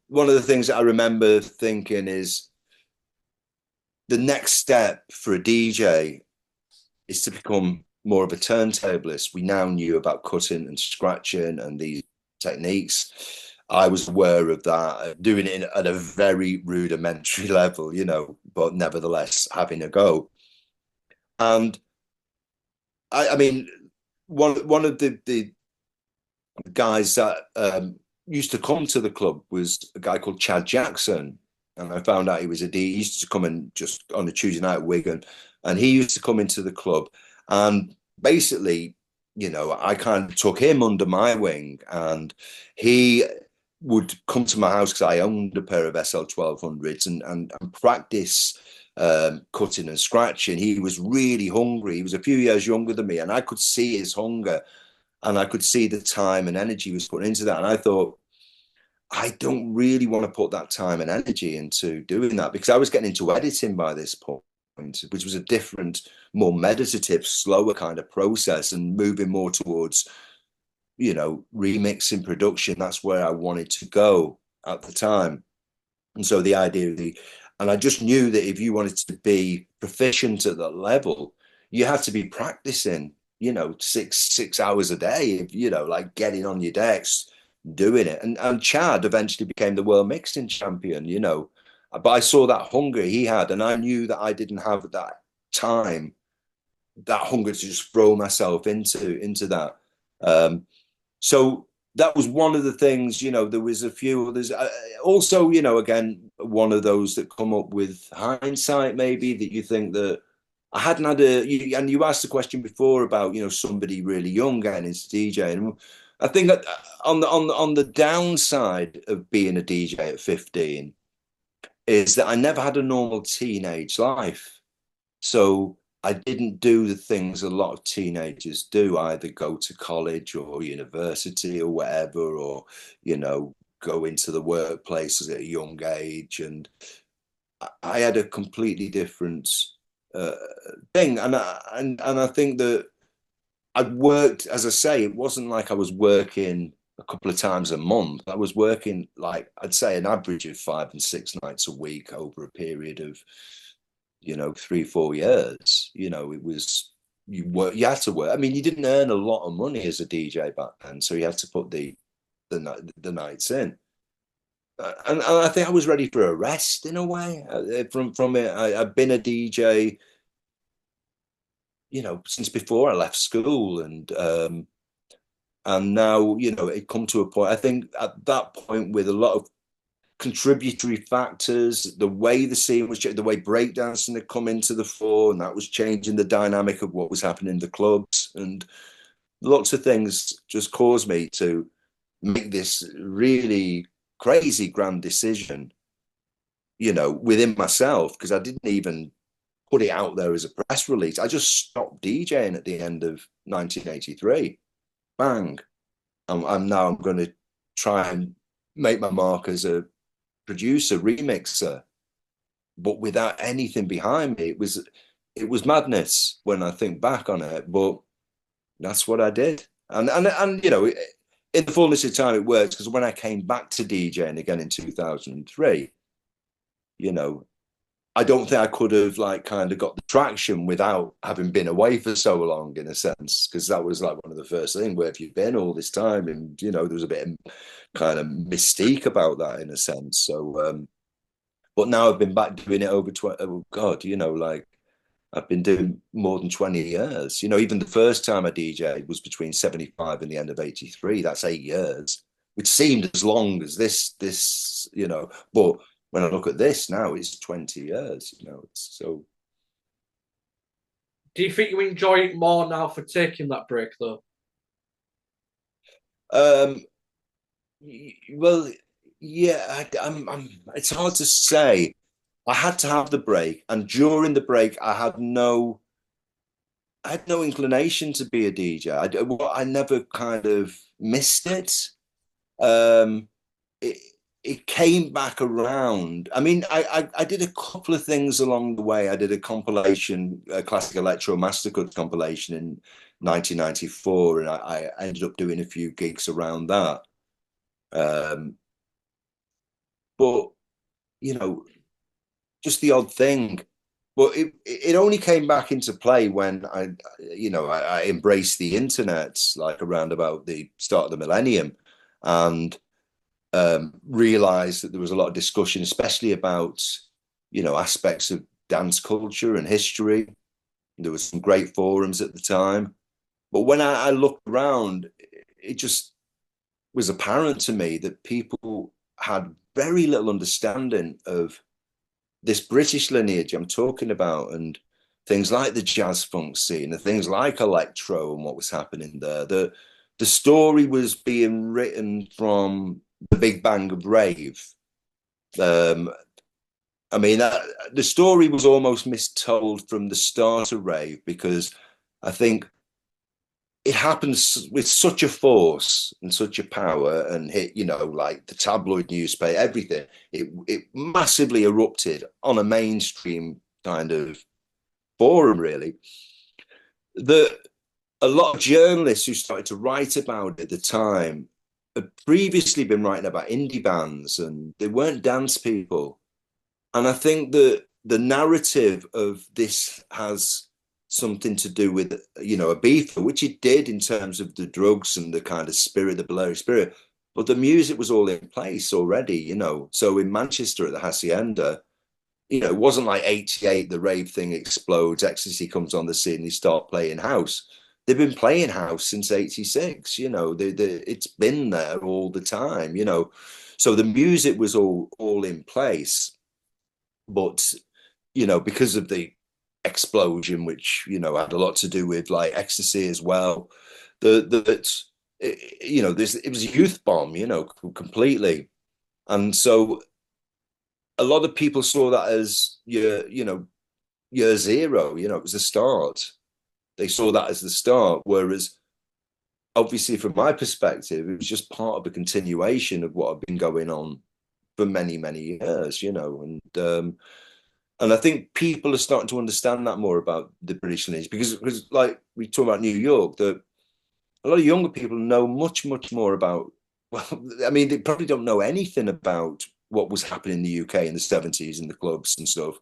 one of the things that I remember thinking is the next step for a DJ is to become more of a turntablist, we now knew about cutting and scratching and these techniques. I was aware of that, doing it at a very rudimentary level, but nevertheless having a go. And I mean, one of the guys that used to come to the club was a guy called Chad Jackson. And I found out he was a D. He used to come in just on a Tuesday night at Wigan. And he used to come into the club. And basically, I kind of took him under my wing. And he would come to my house because I owned a pair of SL 1200s and practice cutting and scratching. He was really hungry. He was a few years younger than me. And I could see his hunger. And I could see the time and energy he was putting into that. And I thought, I don't really want to put that time and energy into doing that because I was getting into editing by this point, which was a different, more meditative, slower kind of process and moving more towards, remixing production. That's where I wanted to go at the time. And so the idea of and I just knew that if you wanted to be proficient at that level, you had to be practicing, 6 hours a day, like getting on your decks, doing it. And Chad eventually became the world mixing champion, But I saw that hunger he had, and I knew that I didn't have that time, that hunger to just throw myself into that. So that was one of the things, there was a few others. Also, again, one of those that come up with hindsight, maybe that you think that I hadn't had and you asked the question before about, somebody really young getting into DJing. I think that on the downside of being a DJ at 15 is that I never had a normal teenage life. So I didn't do the things a lot of teenagers do, either go to college or university or whatever, or, go into the workplaces at a young age. And I had a completely different uh, thing. And I think that I'd worked, as I say, it wasn't like I was working a couple of times a month. I was working like I'd say an average of 5 and 6 nights a week over a period of 3 4 years. It was you had to work. I mean, you didn't earn a lot of money as a DJ back then, so you had to put the nights in. And I think I was ready for a rest in a way from it. I've been a DJ, since before I left school, and now it come to a point. I think at that point with a lot of contributory factors, the way the scene was changing, the way breakdancing had come into the fore, and that was changing the dynamic of what was happening in the clubs, and lots of things just caused me to make this really crazy grand decision, within myself, because I didn't even put it out there as a press release. I just stopped DJing at the end of 1983. Bang. I'm now I'm going to try and make my mark as a producer, remixer, but without anything behind me. It was madness when I think back on it, but that's what I did. And in the fullness of time, it works because when I came back to DJing again in 2003, you know, I don't think I could have like kind of got the traction without having been away for so long, in a sense, because that was like one of the first things. Where have you been all this time? And there was a bit of kind of mystique about that, in a sense. So, but now I've been back doing it over 20. Oh God, like I've been doing more than 20 years. Even the first time I DJed was between 75 and the end of 83. That's 8 years, which seemed as long as this. But when I look at this now, it's 20 years. It's so. Do you think you enjoy it more now for taking that break, though? Um, well, yeah, it's hard to say. I had to have the break, and during the break, I had no inclination to be a DJ. I never kind of missed it. Um, it it came back around. I mean, I did a couple of things along the way. I did a compilation, a classic electro masterclass compilation in 1994, and I ended up doing a few gigs around that. Um, but you know, just the odd thing. Well, it only came back into play when I embraced the internet, like around about the start of the millennium, and realized that there was a lot of discussion, especially about, aspects of dance culture and history. There was some great forums at the time. But when I looked around, it just was apparent to me that people had very little understanding of this British lineage I'm talking about, and things like the jazz funk scene and things like electro and what was happening there. The story was being written from the Big Bang of rave. Um, I mean, the story was almost mistold from the start of rave, because I think it happens with such a force and such a power, and hit, like the tabloid newspaper, everything. It massively erupted on a mainstream kind of forum, really. The A lot of journalists who started to write about it at the time had previously been writing about indie bands, and they weren't dance people. And I think that the narrative of this has something to do with, a beef, which it did in terms of the drugs and the kind of spirit, the Balearic spirit. But the music was all in place already, So in Manchester at the Hacienda, it wasn't like 88, the rave thing explodes, ecstasy comes on the scene, they start playing house. They've been playing house since 86, it's been there all the time, So the music was all in place. But, because of the explosion, which, had a lot to do with like ecstasy as well, that, it was a youth bomb, completely. And so a lot of people saw that as year zero, it was the start. They saw that as the start. Whereas obviously from my perspective, it was just part of a continuation of what had been going on for many, many years, and I think people are starting to understand that more about the British lineage, because like we talk about New York, that a lot of younger people know much, much more about, well, I mean, they probably don't know anything about what was happening in the UK in the 70s and the clubs and stuff,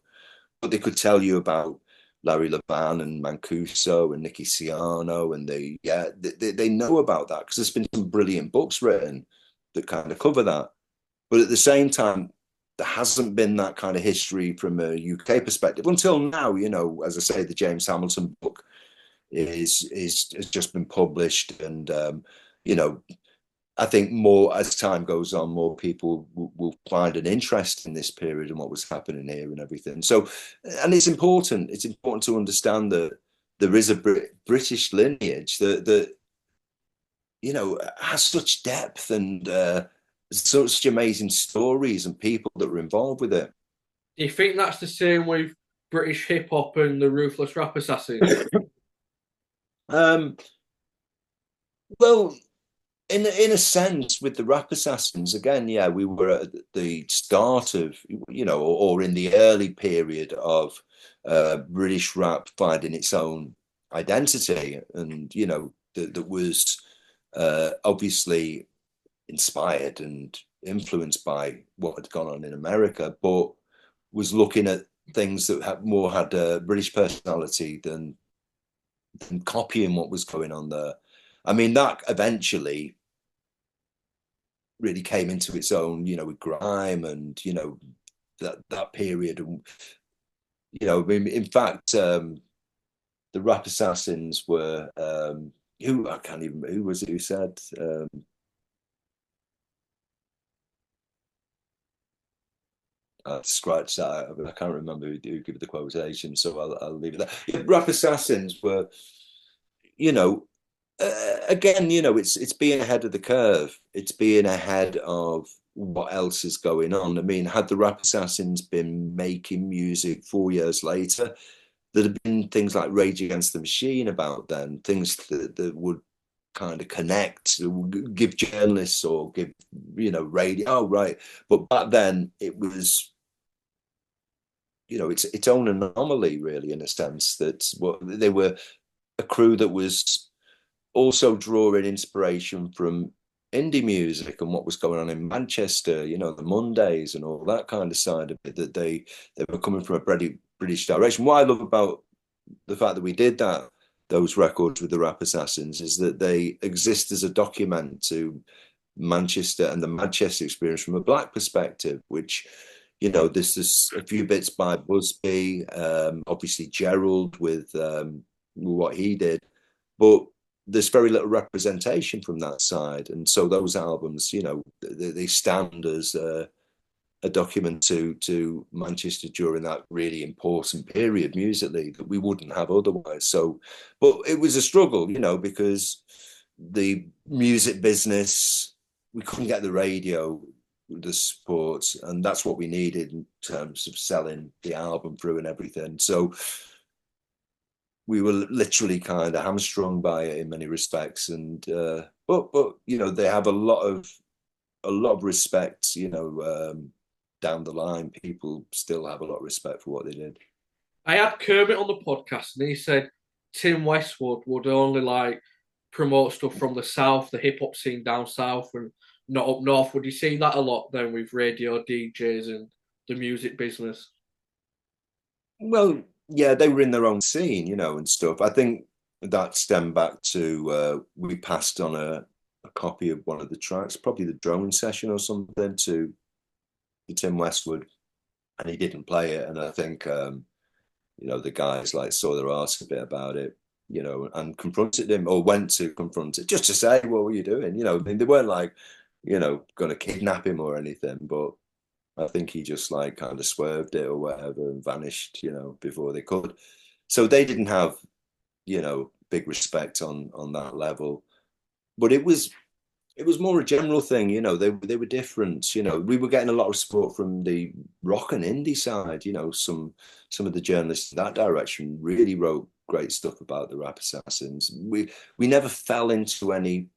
but they could tell you about Larry Levan and Mancuso and Nicky Siano, and they know about that because there's been some brilliant books written that kind of cover that. But at the same time, there hasn't been that kind of history from a UK perspective until now. As I say, the James Hamilton book is has just been published, and you know, I think more as time goes on, more people will find an interest in this period and what was happening here and everything. So, and it's important. It's important to understand that there is a British lineage that has such depth and such amazing stories and people that were involved with it. Do you think that's the same with British hip hop and the Ruthless Rap Assassins? Um, well, in a sense, with the Rap Assassins, again, yeah, we were at the start of, or in the early period of British rap finding its own identity, and that was obviously inspired and influenced by what had gone on in America, but was looking at things that had a British personality than copying what was going on there. I mean, that eventually really came into its own, with grime and that period, and in fact, the Rap Assassins were who I can't even who was it who said I scratched that out. I can't remember who gave the quotation, so I'll leave it there. Yeah, Rap Assassins were, you know, again, it's being ahead of the curve. It's being ahead of what else is going on. I mean, had the Rap Assassins been making music 4 years later, there'd have been things like Rage Against the Machine about then, things that would kind of connect, give journalists or give, radio. Oh, right. But back then it was, its own anomaly, really, in a sense that they were a crew that was also drawing inspiration from indie music and what was going on in Manchester, the Mondays and all that kind of side of it, that they were coming from a British direction. What I love about the fact that we did those records with the Rap Assassins is that they exist as a document to Manchester and the Manchester experience from a black perspective, which, this is a few bits by Busby, obviously Gerald with what he did, but there's very little representation from that side. And so those albums, they stand as a document to Manchester during that really important period musically that we wouldn't have otherwise. So, but it was a struggle, because the music business, we couldn't get the radio, the support, and that's what we needed in terms of selling the album through and everything. So we were literally kind of hamstrung by it in many respects. And but they have a lot of respect, down the line. People still have a lot of respect for what they did. I had Kermit on the podcast, and he said Tim Westwood would only like promote stuff from the south, the hip hop scene down south, and not up north. Would you see that a lot then with radio DJs and the music business? Well, yeah, they were in their own scene, and stuff. I think that stemmed back to we passed on a copy of one of the tracks, probably the drone session or something, to Tim Westwood, and he didn't play it. And I think the guys like saw their arse a bit about it, and confronted him, or went to confront it, just to say, what were you doing? I mean, they weren't like, going to kidnap him or anything, but I think he just like kind of swerved it or whatever and vanished, before they could. So they didn't have, big respect on that level. But it was more a general thing, they were different, we were getting a lot of support from the rock and indie side, some of the journalists in that direction really wrote great stuff about the Rap Assassins. We never fell into any,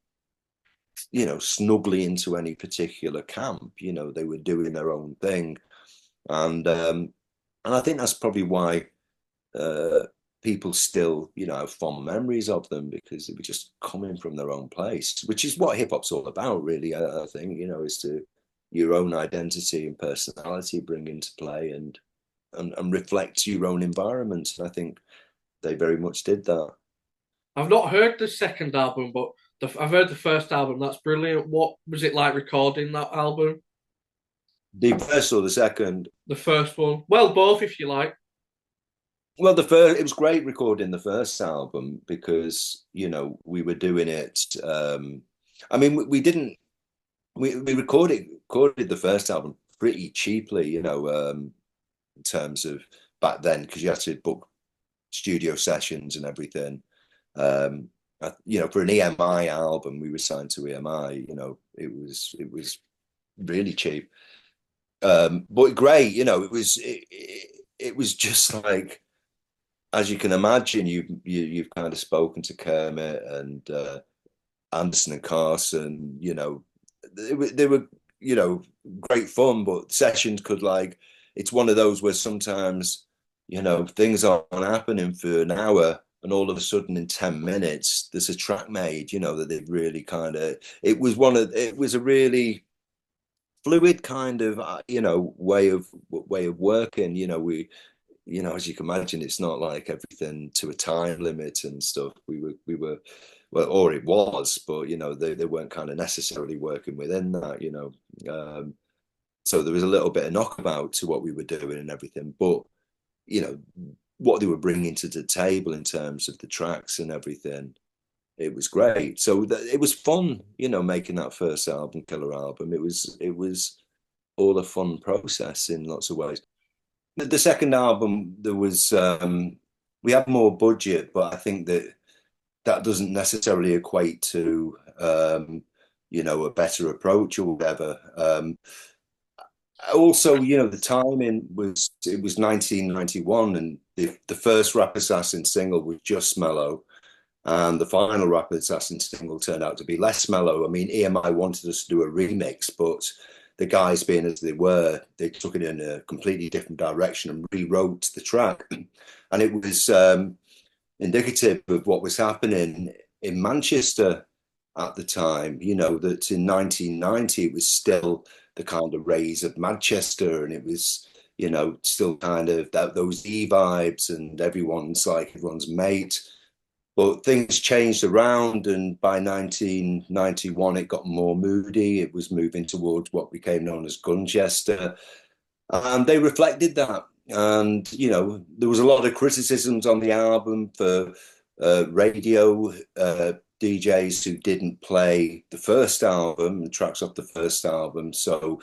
snugly into any particular camp, they were doing their own thing. And I think that's probably why people still, have fond memories of them, because they were just coming from their own place, which is what hip hop's all about, really. I think, is to your own identity and personality bring into play and reflect your own environment. And I think they very much did that. I've not heard the second album, but I've heard the first album. That's brilliant. What was it like recording that album? The first or the second? The first one. Well, both if you like. Well, it was great recording the first album because, we were doing it. I mean, we recorded the first album pretty cheaply, in terms of back then, because you had to book studio sessions and everything. For an EMI album, we were signed to EMI, it was really cheap. But great, it was just like, as you can imagine, you've kind of spoken to Kermit and Anderson and Carson. They were great fun, but sessions could it's one of those where sometimes things aren't happening for an hour, and all of a sudden in 10 minutes there's a track made. That they've really kind of. It was a really fluid kind of way of working. We as you can imagine, it's not like everything to a time limit and stuff. We were well, or it was, but they weren't kind of necessarily working within that. So there was a little bit of knockabout to what we were doing and everything, but what they were bringing to the table in terms of the tracks and everything, it was great. So it was fun, making that first album, Killer Album. It was all a fun process in lots of ways. The second album, there was we had more budget, but I think that doesn't necessarily equate to a better approach or whatever. Also, the timing was 1991, and the first Rap Assassin single was just mellow, and the final Rap Assassin single turned out to be less mellow. I mean, EMI wanted us to do a remix, but the guys, being as they were, they took it in a completely different direction and rewrote the track. And it was indicative of what was happening in Manchester at the time, that in 1990 it was still the kind of rays of Manchester, and it was, still kind of those E vibes, and everyone's like everyone's mate. But things changed around, and by 1991, it got more moody. It was moving towards what became known as Gunchester, and they reflected that. And there was a lot of criticisms on the album for radio DJs who didn't play the first album, the tracks off the first album. So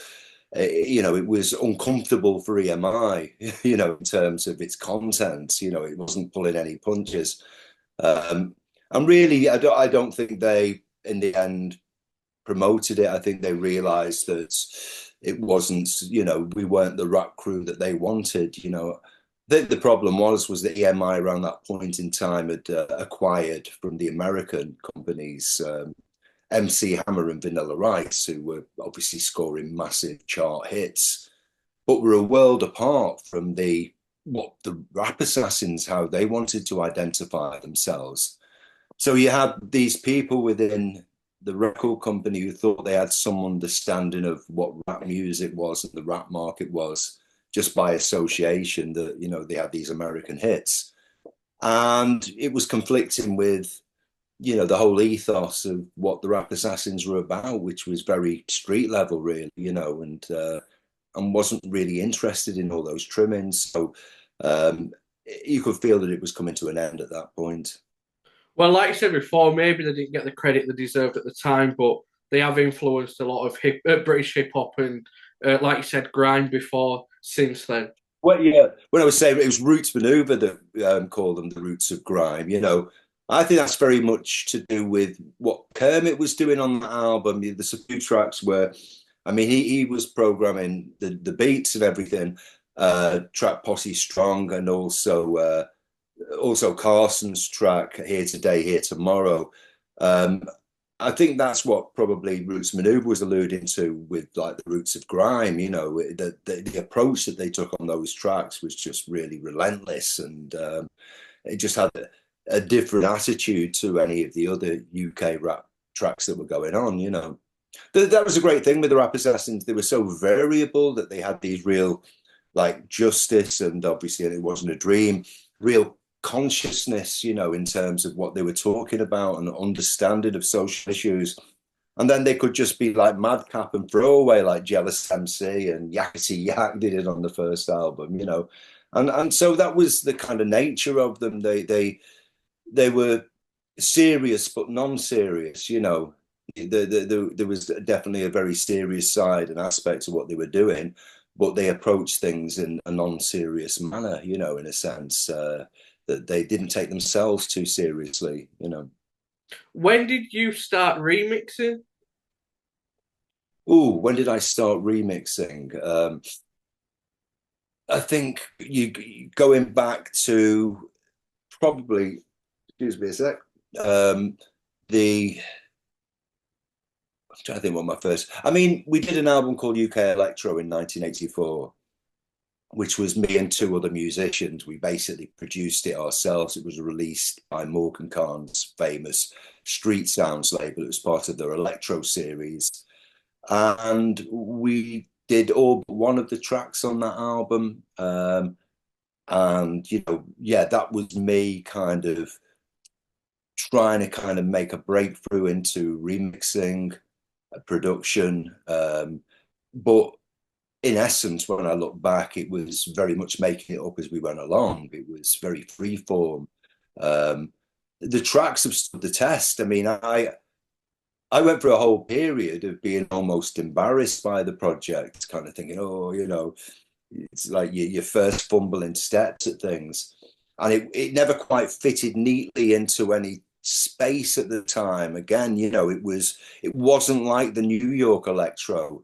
it was uncomfortable for EMI, in terms of its content. It wasn't pulling any punches. Um, and really, I don't think they, in the end, promoted it. I think they realized that it wasn't, we weren't the rap crew that they wanted. The problem was that EMI around that point in time had acquired from the American companies MC Hammer and Vanilla Rice, who were obviously scoring massive chart hits, but were a world apart from what the Rap Assassins, how they wanted to identify themselves. So you had these people within the record company who thought they had some understanding of what rap music was and the rap market was, just by association, that they had these American hits, and it was conflicting with the whole ethos of what the Rap Assassins were about, which was very street level, really, and wasn't really interested in all those trimmings. So um, you could feel that it was coming to an end at that point. Well, like you said before, maybe they didn't get the credit they deserved at the time, but they have influenced a lot of British hip hop and, like you said, grime before since then. Well, yeah. When I was saying it was Roots Maneuver that called them the roots of grime, I think that's very much to do with what Kermit was doing on the album. There's a few tracks where, I mean, he was programming the beats and everything. Track Posse Strong, and also Carson's track Here Today, Here Tomorrow. Um, I think that's what probably Roots Maneuver was alluding to with like the roots of grime. The approach that they took on those tracks was just really relentless, and it just had a different attitude to any of the other UK rap tracks that were going on. That was a great thing with the Rap Assassins. They were so variable that they had these real, like, justice, and obviously it wasn't a dream, real consciousness, in terms of what they were talking about and understanding of social issues. And then they could just be like madcap and throwaway, like Jealous MC and Yakety Yak did it on the first album, And so that was the kind of nature of them. They were serious but non-serious, there was definitely a very serious side and aspect to what they were doing, but they approached things in a non-serious manner, in a sense, that they didn't take themselves too seriously. When did you start remixing? Oh, when did I start remixing? I think going back to probably, excuse me a sec, the I'm trying to think what my first. I mean, we did an album called UK Electro in 1984, which was me and two other musicians. We basically produced it ourselves. It was released by Morgan Khan's famous Street Sounds label. It was part of their Electro series. And we did all but one of the tracks on that album. And, yeah, that was me kind of trying to kind of make a breakthrough into remixing, production. But in essence, when I look back, it was very much making it up as we went along. It was very freeform. The tracks have stood the test. I mean, I went through a whole period of being almost embarrassed by the project, kind of thinking, oh, it's like your first fumbling steps at things. And it never quite fitted neatly into any space at the time. Again, it wasn't like the New York electro.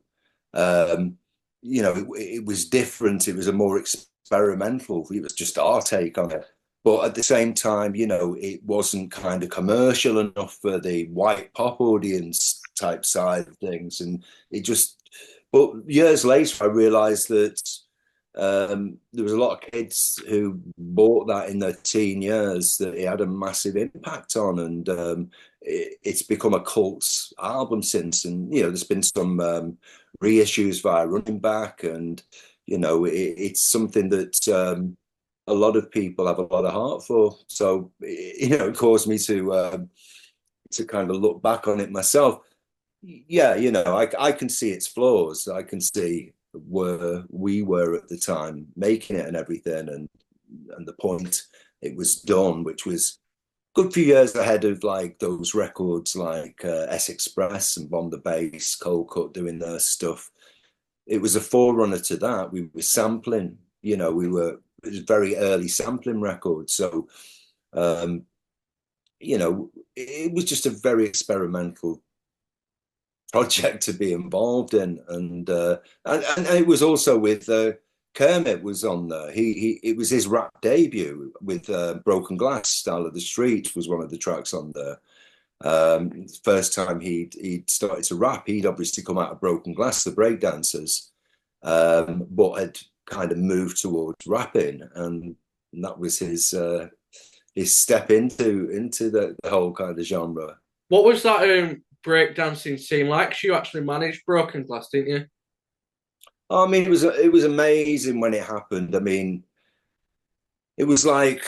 It was different. It was a more experimental. It was just our take on it. But at the same time, it wasn't kind of commercial enough for the white pop audience type side of things. And but years later, I realized that there was a lot of kids who bought that in their teen years, that it had a massive impact on. And it's become a cult album since. And, there's been some reissues via Running Back, and It's something that a lot of people have a lot of heart for. So, it caused me to kind of look back on it myself. Yeah, I can see its flaws. I can see where we were at the time making it and everything, and the point it was done, which was a good few years ahead of like those records like S Express and Bomb the Bass, Cold Cut doing their stuff. It was a forerunner to that. We were sampling, it was very early sampling records. So, um, it was just a very experimental project to be involved in, and it was also with Kermit was on there. He it was his rap debut with Broken Glass. Style of the Street was one of the tracks on there. First time he'd started to rap, he'd obviously come out of Broken Glass, the breakdancers, but had kind of moved towards rapping, and that was his step into the whole kind of genre. What was that breakdancing scene like? 'Cause you actually managed Broken Glass, didn't you? I mean, it was amazing when it happened. I mean, it was like,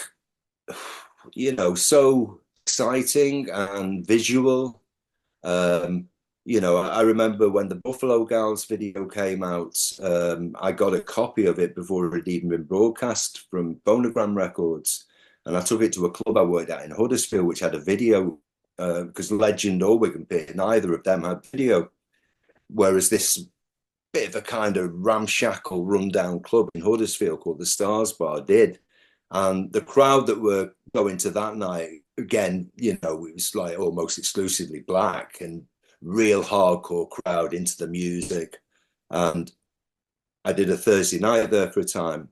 so exciting and visual. Um, I remember when the Buffalo Gals video came out, I got a copy of it before it had even been broadcast from Phonogram Records. And I took it to a club I worked at in Huddersfield, which had a video, because Legend or Wigan Pit, neither of them had video. Whereas this bit of a kind of ramshackle, rundown club in Huddersfield called the Stars Bar did. And the crowd that were going to that night, again, it was like almost exclusively black and real hardcore crowd into the music. And I did a Thursday night there for a time.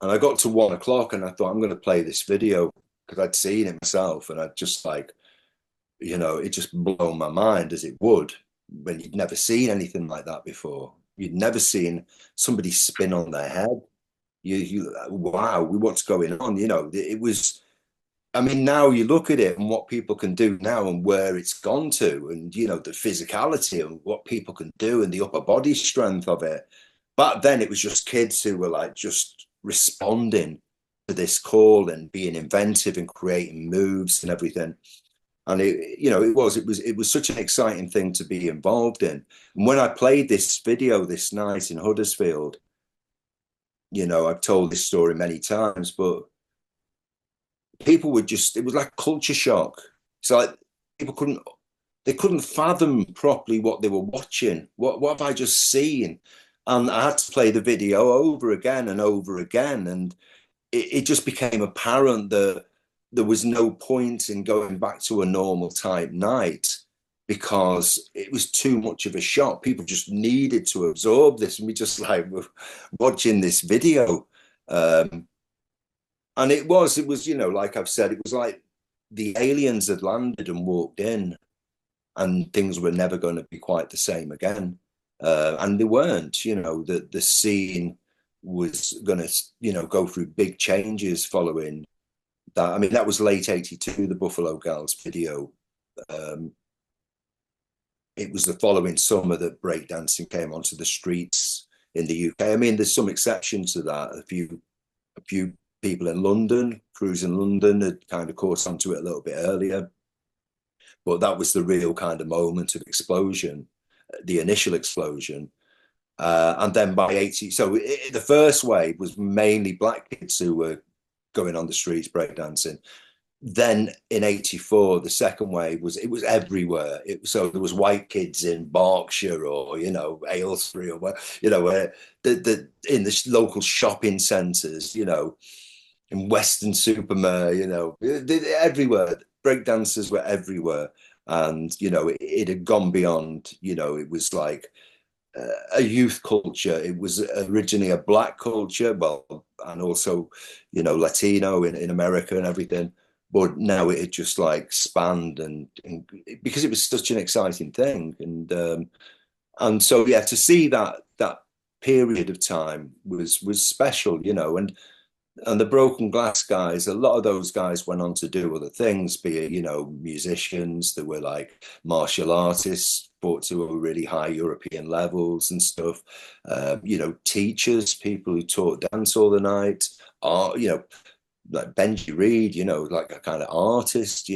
And I got to 1 o'clock and I thought, I'm going to play this video because I'd seen it myself. And I'd just like, it just blown my mind as it would when you'd never seen anything like that before. You'd never seen somebody spin on their head. Wow, what's going on? It was. I mean, now you look at it and what people can do now and where it's gone to, and the physicality and what people can do and the upper body strength of it. Back then, it was just kids who were like just responding to this call and being inventive and creating moves and everything. And it was such an exciting thing to be involved in. And when I played this video this night in Huddersfield, I've told this story many times, but people were just, it was like culture shock. So like people couldn't fathom properly what they were watching. What have I just seen? And I had to play the video over again and over again. And it just became apparent that there was no point in going back to a normal type night because it was too much of a shock. People just needed to absorb this. And we just like were watching this video. And it was, like I've said, it was like the aliens had landed and walked in and things were never going to be quite the same again. And they weren't, the scene was going to, go through big changes following that. I mean, that was late 82, the Buffalo Gals video. It was the following summer that breakdancing came onto the streets in the UK. I mean, there's some exceptions to that. A few people in London, crews in London had kind of caught onto it a little bit earlier. But that was the real kind of moment of explosion, the initial explosion. And then by 80, so the first wave was mainly black kids who were going on the streets breakdancing. Then in 84, the second wave was everywhere. So there was white kids in Berkshire or Aylesbury or where in the local shopping centres, in Weston-super-Mare, everywhere. Breakdancers were everywhere, and it had gone beyond. It was like a youth culture. It was originally a black culture, well, and also Latino in America and everything. But now it had just like spanned and because it was such an exciting thing, and so yeah, to see that period of time was special, and And the broken glass guys, a lot of those guys went on to do other things, be it, musicians. There were like martial artists, brought to a really high European levels and stuff. Teachers, people who taught dance all the night, art, like Benji Reed, like a kind of artist,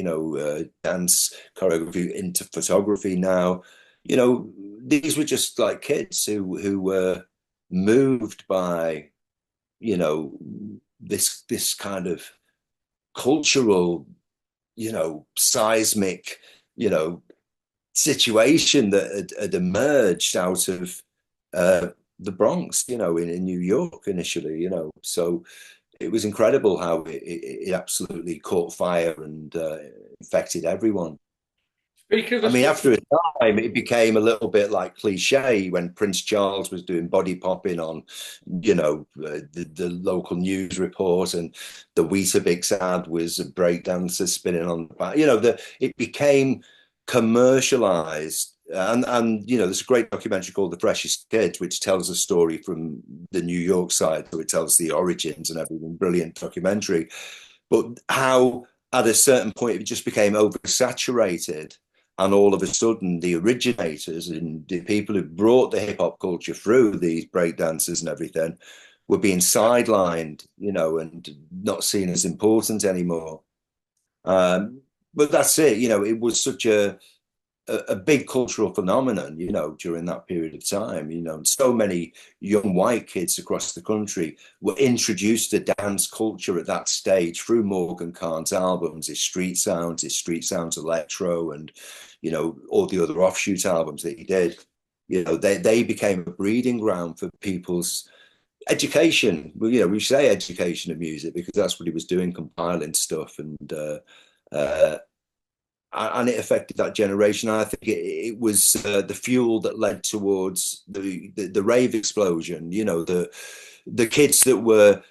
dance choreography into photography now. These were just like kids who were moved by, you know, this kind of cultural, seismic, you know, situation that had emerged out of uh, the Bronx, in New York initially, So it was incredible how it absolutely caught fire and infected everyone. Speaking of I the mean, stuff, after a time, it became a little bit like cliche when Prince Charles was doing body popping on, the local news report, and the Weetabix ad was a breakdancer spinning on the back. It became commercialized. And there's a great documentary called The Freshest Kids, which tells a story from the New York side. So it tells the origins and everything. Brilliant documentary. But how at a certain point it just became oversaturated, and all of a sudden the originators and the people who brought the hip hop culture through, these breakdancers and everything, were being sidelined, and not seen as important anymore. But that's it. It was such a big cultural phenomenon, during that period of time, and so many young white kids across the country were introduced to dance culture at that stage through Morgan Kahn's albums, his Street Sounds Electro, and, all the other offshoot albums that he did. They became a breeding ground for people's education. Well, we say education of music because that's what he was doing, compiling stuff, and it affected that generation. I think it was the fuel that led towards the rave explosion. The kids that were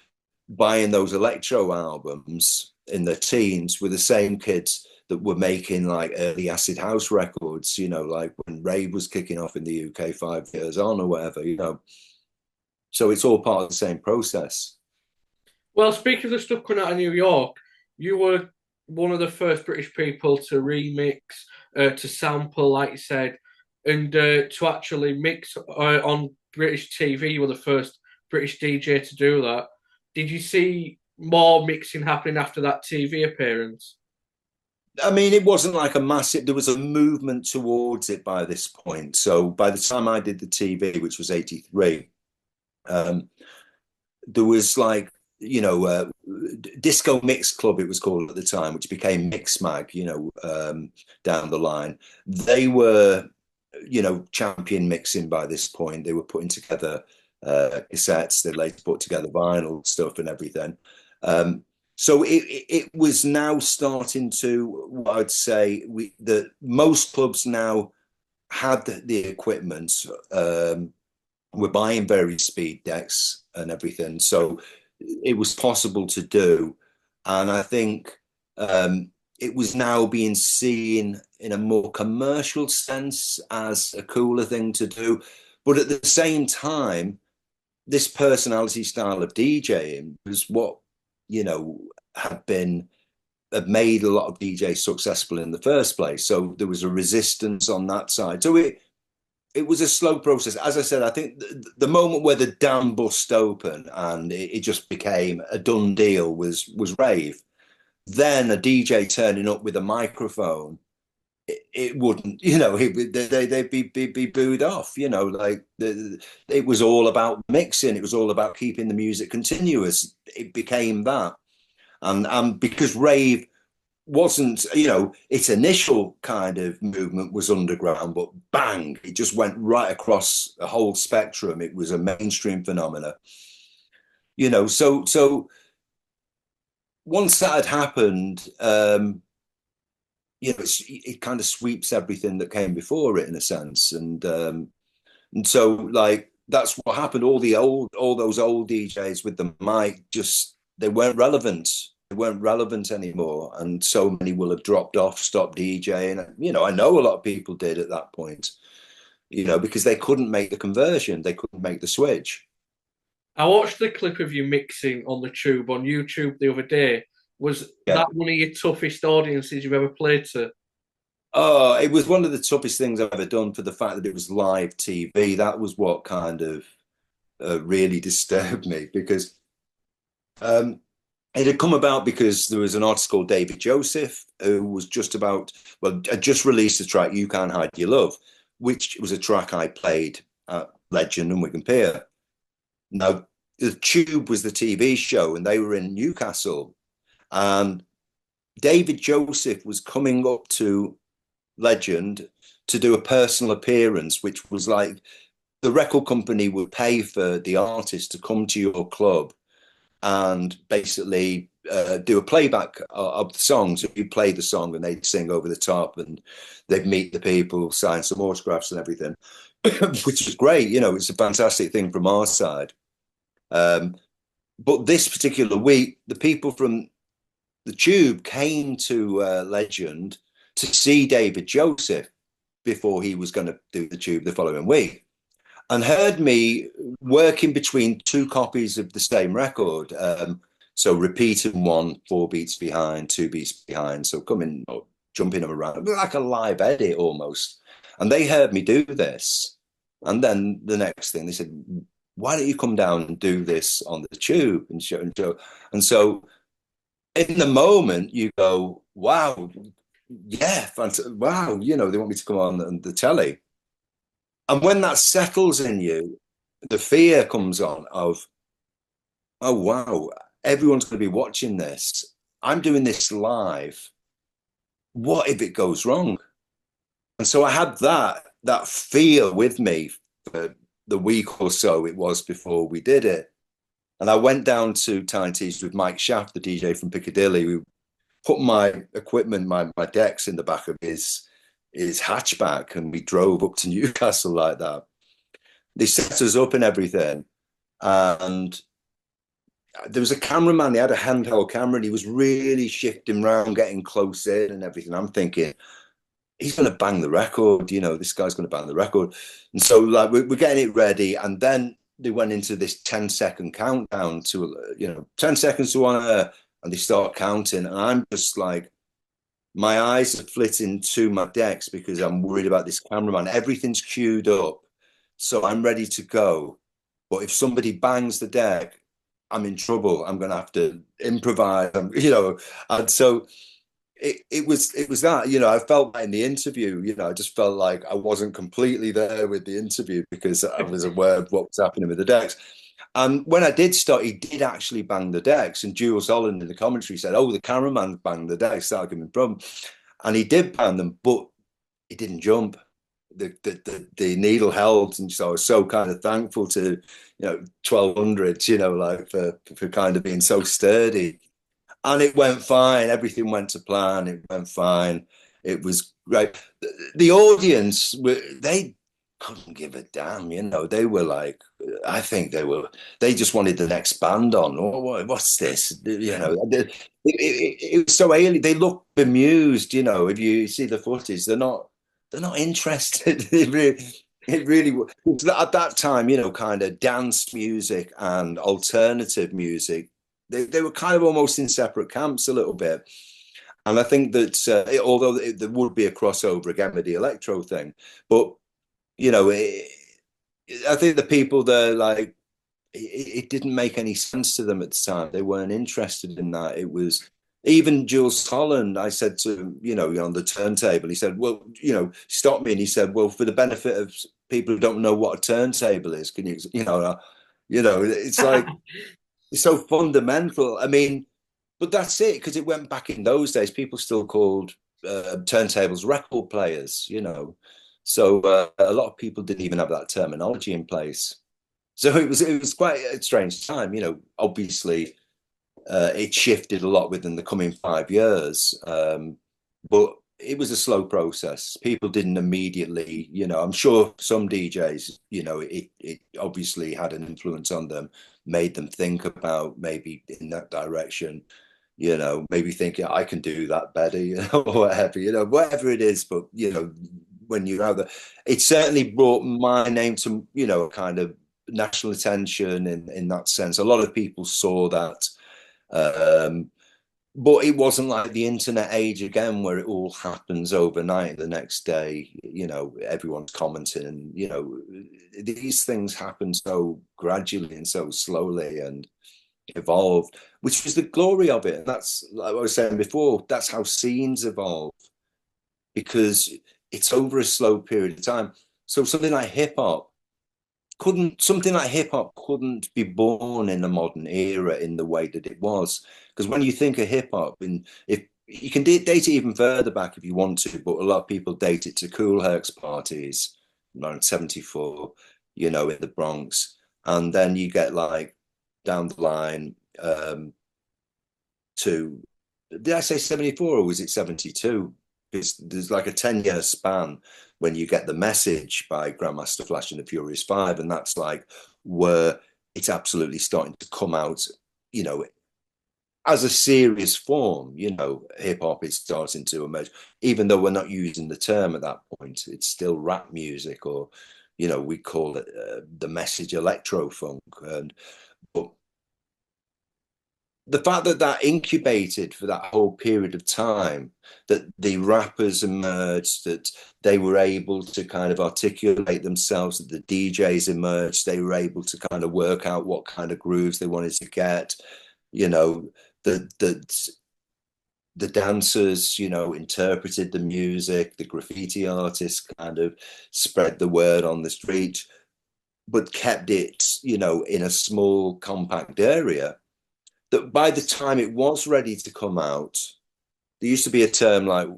buying those electro albums in their teens were the same kids that were making like early acid house records. Like when rave was kicking off in the UK 5 years on or whatever. So it's all part of the same process. well, speaking of the stuff coming out of New York, you were one of the first British people to remix, to sample, like you said, and to actually mix on British TV. You were the first British DJ to do that. Did you see more mixing happening after that TV appearance? I mean, it wasn't like a massive, there was a movement towards it by this point. So by the time I did the TV, which was 83, um, there was like, Disco Mix Club, it was called at the time, which became Mix Mag, down the line. They were, champion mixing by this point. They were putting together cassettes. They later put together vinyl stuff and everything. So it was now starting to, what I'd say, that most clubs now had the equipment. We're buying various speed decks and everything, so it was possible to do. And I think it was now being seen in a more commercial sense as a cooler thing to do. But at the same time, this personality style of DJing was what, you know, had been had made a lot of DJs successful in the first place. So there was a resistance on that side. So it was a slow process. As I said, I think the moment where the dam bust open and it just became a done deal was rave. Then a DJ turning up with a microphone, it wouldn't, they'd be booed off. It was all about mixing. It was all about keeping the music continuous. It became that, and because rave wasn't, its initial kind of movement was underground, but bang, it just went right across the whole spectrum. It was a mainstream phenomena, so once that had happened, it kind of sweeps everything that came before it in a sense. And so like that's what happened. All those old DJs with the mic, just they weren't relevant. They weren't relevant anymore. And so many will have dropped off, stopped DJing. I know a lot of people did at that point, because they couldn't make the conversion, they couldn't make the switch. I watched the clip of you mixing on the tube on YouTube the other day. Was Yeah. that one of your toughest audiences you've ever played to? Oh, it was one of the toughest things I've ever done for the fact that it was live TV. That was what kind of really disturbed me because um, it had come about because there was an artist called David Joseph who was just about, well, had just released the track You Can't Hide Your Love, which was a track I played at Legend and Wigan Pier. Now, the Tube was the TV show and they were in Newcastle. And David Joseph was coming up to Legend to do a personal appearance, which was like the record company would pay for the artist to come to your club and basically do a playback of the song. So you play the song and they'd sing over the top and they'd meet the people, sign some autographs and everything, which was great. You know, it's a fantastic thing from our side. Um, but this particular week, the people from the Tube came to Legend to see David Joseph before he was going to do the Tube the following week and heard me working between two copies of the same record. So repeating one, 4 beats behind, 2 beats behind. So coming, jumping them around like a live edit almost. And they heard me do this. And then the next thing they said, why don't you come down and do this on the Tube and show and show? And so in the moment you go, wow, yeah, fantastic. Wow, you know, they want me to come on the telly. And when that settles in you, the fear comes on of, oh, wow, everyone's going to be watching this. I'm doing this live. What if it goes wrong? And so I had that fear with me for the week or so it was before we did it. And I went down to Tiny T's with Mike Shaft, the DJ from Piccadilly. We put my equipment, my decks in the back of his hatchback, and we drove up to Newcastle like that. They set us up and everything. And there was a cameraman, he had a handheld camera, and he was really shifting around, getting close in and everything. I'm thinking, he's going to bang the record, you know, this guy's going to bang the record. And so, like, we're getting it ready. And then they went into this 10-second countdown to, 10 seconds to one air, and they start counting. And I'm just like, my eyes are flitting to my decks because I'm worried about this cameraman. Everything's queued up. So I'm ready to go. But if somebody bangs the deck, I'm in trouble. I'm going to have to improvise, And so it was that, I felt that in the interview, I just felt like I wasn't completely there with the interview because I was aware of what was happening with the decks. And when I did start, he did actually bang the decks. And Jules Holland in the commentary said, "Oh, the cameraman banged the decks, that'll give him a problem." And he did bang them, but he didn't jump. The needle held, and so I was so kind of thankful to 1200, like for kind of being so sturdy. And it went fine. Everything went to plan. It went fine. It was great. The audience, they couldn't give a damn. They were like, I think they just wanted the next band on. Oh, what's this? It was so alien. They look bemused. If you see the footage, they're not interested. It really was. At that time, kind of dance music and alternative music, they were kind of almost in separate camps a little bit. And I think that although there would be a crossover again with the electro thing, but I think the people there, like, it didn't make any sense to them at the time. They weren't interested in that. It was even Jules Holland. I said to him, on the turntable, he said, "Well, stop me." And he said, "Well, for the benefit of people who don't know what a turntable is, can you, it's like it's so fundamental." I mean, but that's it because it went back in those days. People still called turntables record players. So a lot of people didn't even have that terminology in place. So it was quite a strange time. Obviously it shifted a lot within the coming 5 years, but it was a slow process. People didn't immediately, I'm sure some DJs, it obviously had an influence on them, made them think about maybe in that direction, maybe thinking I can do that better, or whatever it is. But, when you have that, it certainly brought my name to, kind of national attention in that sense. A lot of people saw that. Um, but it wasn't like the internet age again, where it all happens overnight. The next day, everyone's commenting, and these things happen so gradually and so slowly and evolved, which is the glory of it. And that's, like I was saying before, that's how scenes evolve, because it's over a slow period of time. So something like hip hop couldn't be born in the modern era in the way that it was. Because when you think of hip hop, and if you can date it even further back if you want to, but a lot of people date it to Cool Herc's parties around 74, in the Bronx. And then you get like down the line to, did I say 74 or was it 72? Because there's like a 10-year span when you get The Message by Grandmaster Flash and the Furious Five, and that's like where it's absolutely starting to come out, as a serious form. Hip hop is starting to emerge, even though we're not using the term at that point. It's still rap music, or we call it The Message electro funk, and but the fact that that incubated for that whole period of time, that the rappers emerged, that they were able to kind of articulate themselves, that the DJs emerged, they were able to kind of work out what kind of grooves they wanted to get, that the dancers, interpreted the music, the graffiti artists kind of spread the word on the street, but kept it, in a small, compact area. That by the time it was ready to come out, there used to be a term like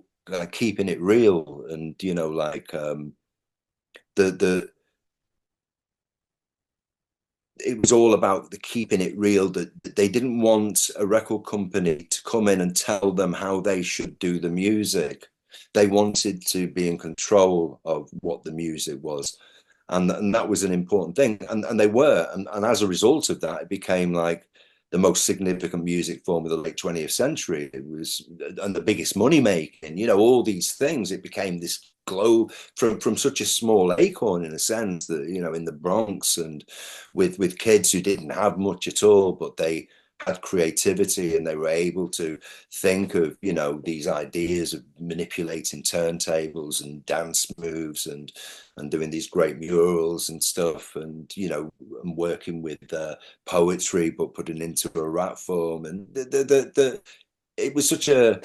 keeping it real, and the it was all about the keeping it real, that they didn't want a record company to come in and tell them how they should do the music. They wanted to be in control of what the music was. And that was an important thing. And they were. And as a result of that, it became like the most significant music form of the late 20th century. It was, and the biggest money making, all these things. It became this glow from such a small acorn, in a sense, that in the Bronx, and with kids who didn't have much at all, but they had creativity, and they were able to think of these ideas of manipulating turntables and dance moves, and doing these great murals and stuff, and and working with poetry, but putting into a rap form. And it was such a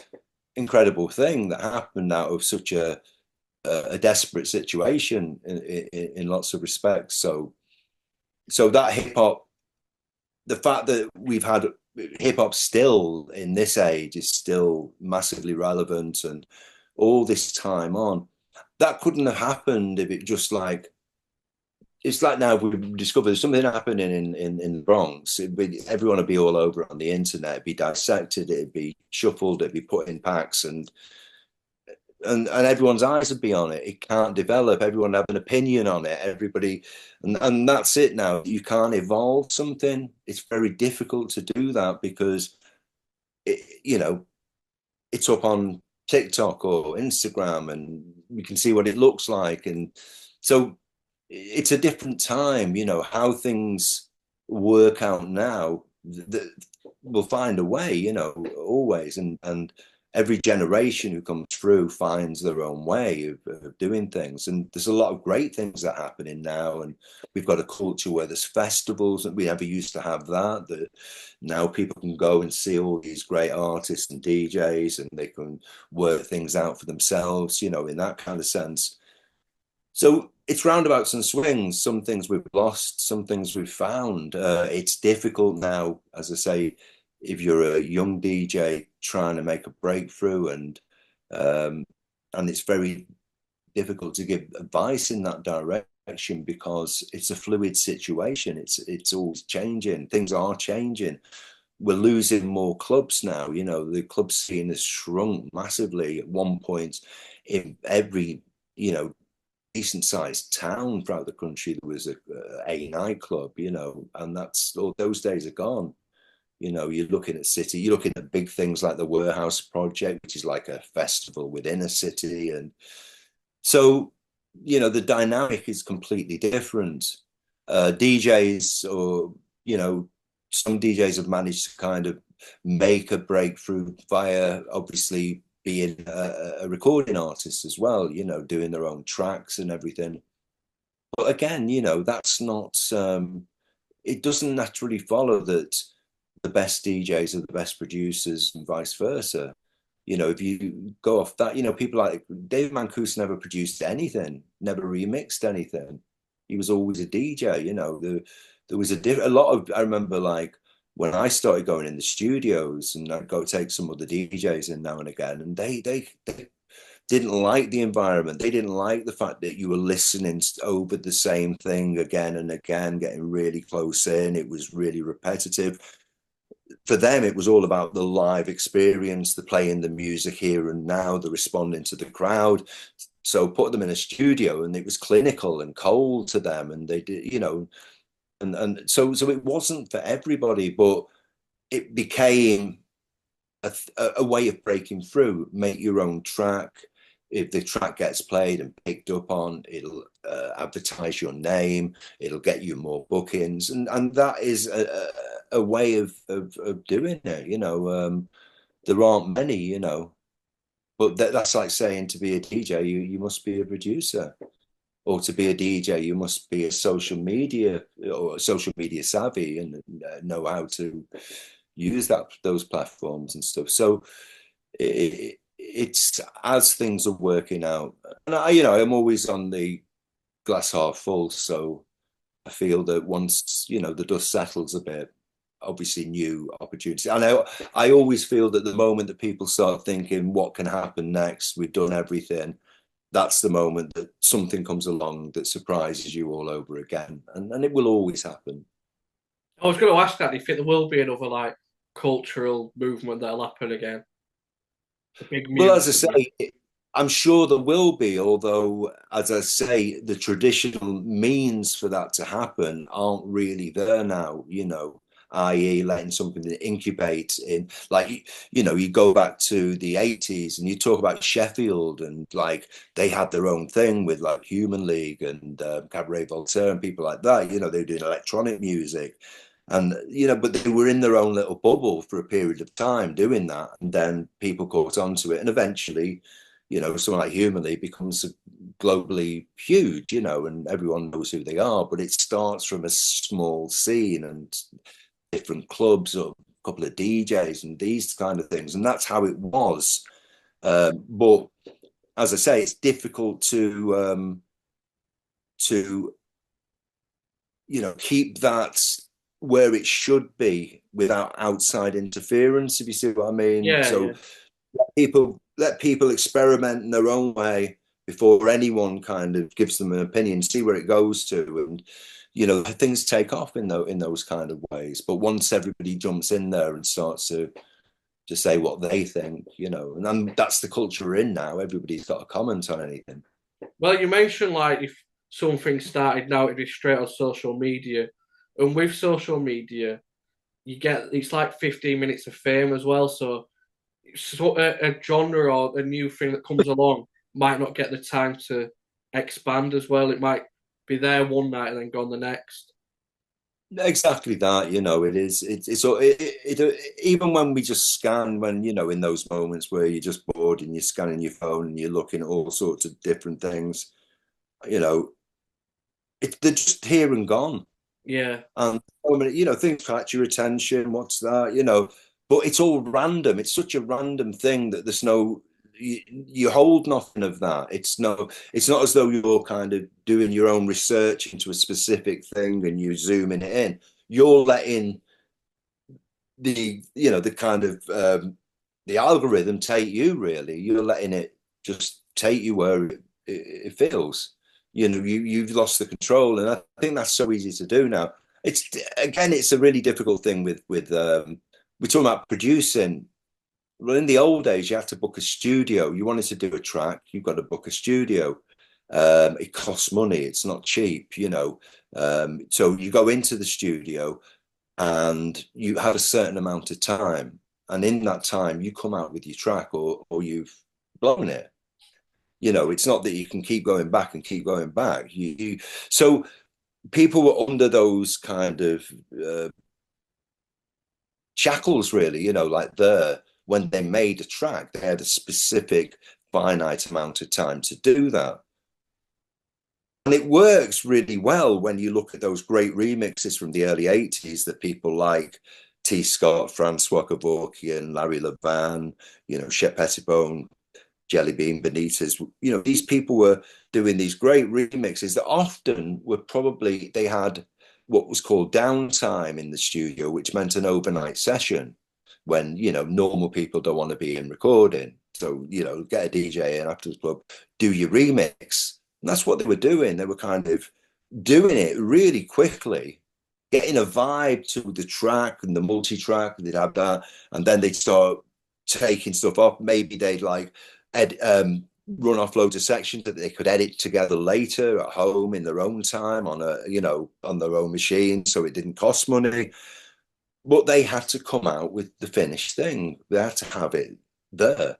incredible thing that happened out of such a desperate situation in lots of respects. So that hip hop, the fact that we've had hip hop still in this age is still massively relevant, and all this time on, that couldn't have happened if it just like, it's like now we've discovered there's something happening in the Bronx. Everyone would be all over it on the internet. It'd be dissected, it'd be shuffled, it'd be put in packs, and everyone's eyes would be on it. It can't develop. Everyone have an opinion on it. Everybody, and that's it now. You can't evolve something. It's very difficult to do that, because it's up on TikTok or Instagram, and we can see what it looks like. And so it's a different time. How things work out now, we'll find a way, always. And every generation who comes through finds their own way of doing things. And there's a lot of great things that are happening now. And we've got a culture where there's festivals, and we never used to have that now people can go and see all these great artists and DJs, and they can work things out for themselves, in that kind of sense. So it's roundabouts and swings. Some things we've lost, some things we've found. It's difficult now, as I say, if you're a young DJ trying to make a breakthrough, and it's very difficult to give advice in that direction, because it's a fluid situation. It's always changing. Things are changing. We're losing more clubs now. The club scene has shrunk massively. At one point, in every decent sized town throughout the country, there was a nightclub, and that's all, those days are gone. You're looking at big things like the Warehouse Project, which is like a festival within a city. And so, the dynamic is completely different. DJs, or some DJs have managed to kind of make a breakthrough via obviously being a recording artist as well, doing their own tracks and everything. But again, that's not, it doesn't naturally follow that the best DJs are the best producers and vice versa. If you go off that, people like Dave Mancuso never produced anything, never remixed anything. He was always a DJ. There was a lot of, I remember, like when I started going in the studios, and I'd go take some of the DJs in now and again, and they didn't like the environment. They didn't like the fact that you were listening over the same thing again and again, getting really close in. It was really repetitive. For them, it was all about the live experience, the playing the music here and now, the responding to the crowd. So put them in a studio, and it was clinical and cold to them, and they did, and so it wasn't for everybody, but it became a way of breaking through. Make your own track. If the track gets played and picked up on, it'll advertise your name. It'll get you more bookings, and that is a way of doing it. There aren't many, but that's like saying to be a DJ, you must be a producer, or to be a DJ, you must be a social media or social media savvy and know how to use those platforms and stuff. So it's as things are working out, and I'm always on the glass half full. So I feel that once the dust settles a bit, obviously new opportunities. I always feel that the moment that people start thinking, what can happen next? We've done everything. That's the moment that something comes along that surprises you all over again, and it will always happen. I was going to ask that. Do you think there will be another like cultural movement that'll happen again? A big Well, music as I movement. say, I'm sure there will be, although, as I say, the traditional means for that to happen aren't really there now, i.e., letting something incubate in, like, you go back to the 80s and you talk about Sheffield, and like they had their own thing with like Human League and Cabaret Voltaire and people like that, they were doing electronic music. And, but they were in their own little bubble for a period of time doing that. And then people caught on to it. And eventually, someone like Human League becomes globally huge, and everyone knows who they are. But it starts from a small scene and different clubs or a couple of DJs and these kind of things. And that's how it was. But as I say, it's difficult to keep that where it should be without outside interference, if you see what I mean. Yeah, yeah. So let people experiment in their own way before anyone kind of gives them an opinion, see where it goes to. And things take off in those kind of ways. But once everybody jumps in there and starts to say what they think, and that's the culture we're in now. Everybody's got a comment on anything. Well, you mentioned like if something started now, it'd be straight on social media, and with social media, you get it's like 15 minutes of fame as well. So a genre or a new thing that comes along might not get the time to expand as well. It might be there one night and then gone the next. Exactly that, it is. Even when we just scan, when in those moments where you're just bored and you're scanning your phone and you're looking at all sorts of different things, you know, they're just here and gone. Yeah, And things catch your attention. What's that? But it's all random. It's such a random thing that there's no. You hold nothing of that. It's not as though you're kind of doing your own research into a specific thing and you're zooming it in. You're letting the kind of the algorithm take you, really. You're letting it just take you where it feels. You've lost the control, and I think that's so easy to do now. It's a really difficult thing with we're talking about producing. Well, in the old days, you had to book a studio. You wanted to do a track, you've got to book a studio. It costs money. It's not cheap. So you go into the studio and you have a certain amount of time. And in that time, you come out with your track, or you've blown it. It's not that you can keep going back and keep going back. So people were under those kind of uh, shackles, really, like when they made a track, they had a specific finite amount of time to do that. And it works really well when you look at those great remixes from the early 80s that people like T. Scott, Francois Kevorkian, Larry Levan, Shep Pettibone, Jelly Bean Benitez. These people were doing these great remixes that often were probably, they had what was called downtime in the studio, which meant an overnight session when, normal people don't want to be in recording. So, get a DJ in after the club, do your remix. And that's what they were doing. They were kind of doing it really quickly, getting a vibe to the track and the multi-track. They'd have that, and then they'd start taking stuff off. Maybe they'd like run off loads of sections that they could edit together later at home in their own time on on their own machine, so it didn't cost money. But they had to come out with the finished thing. They had to have it there.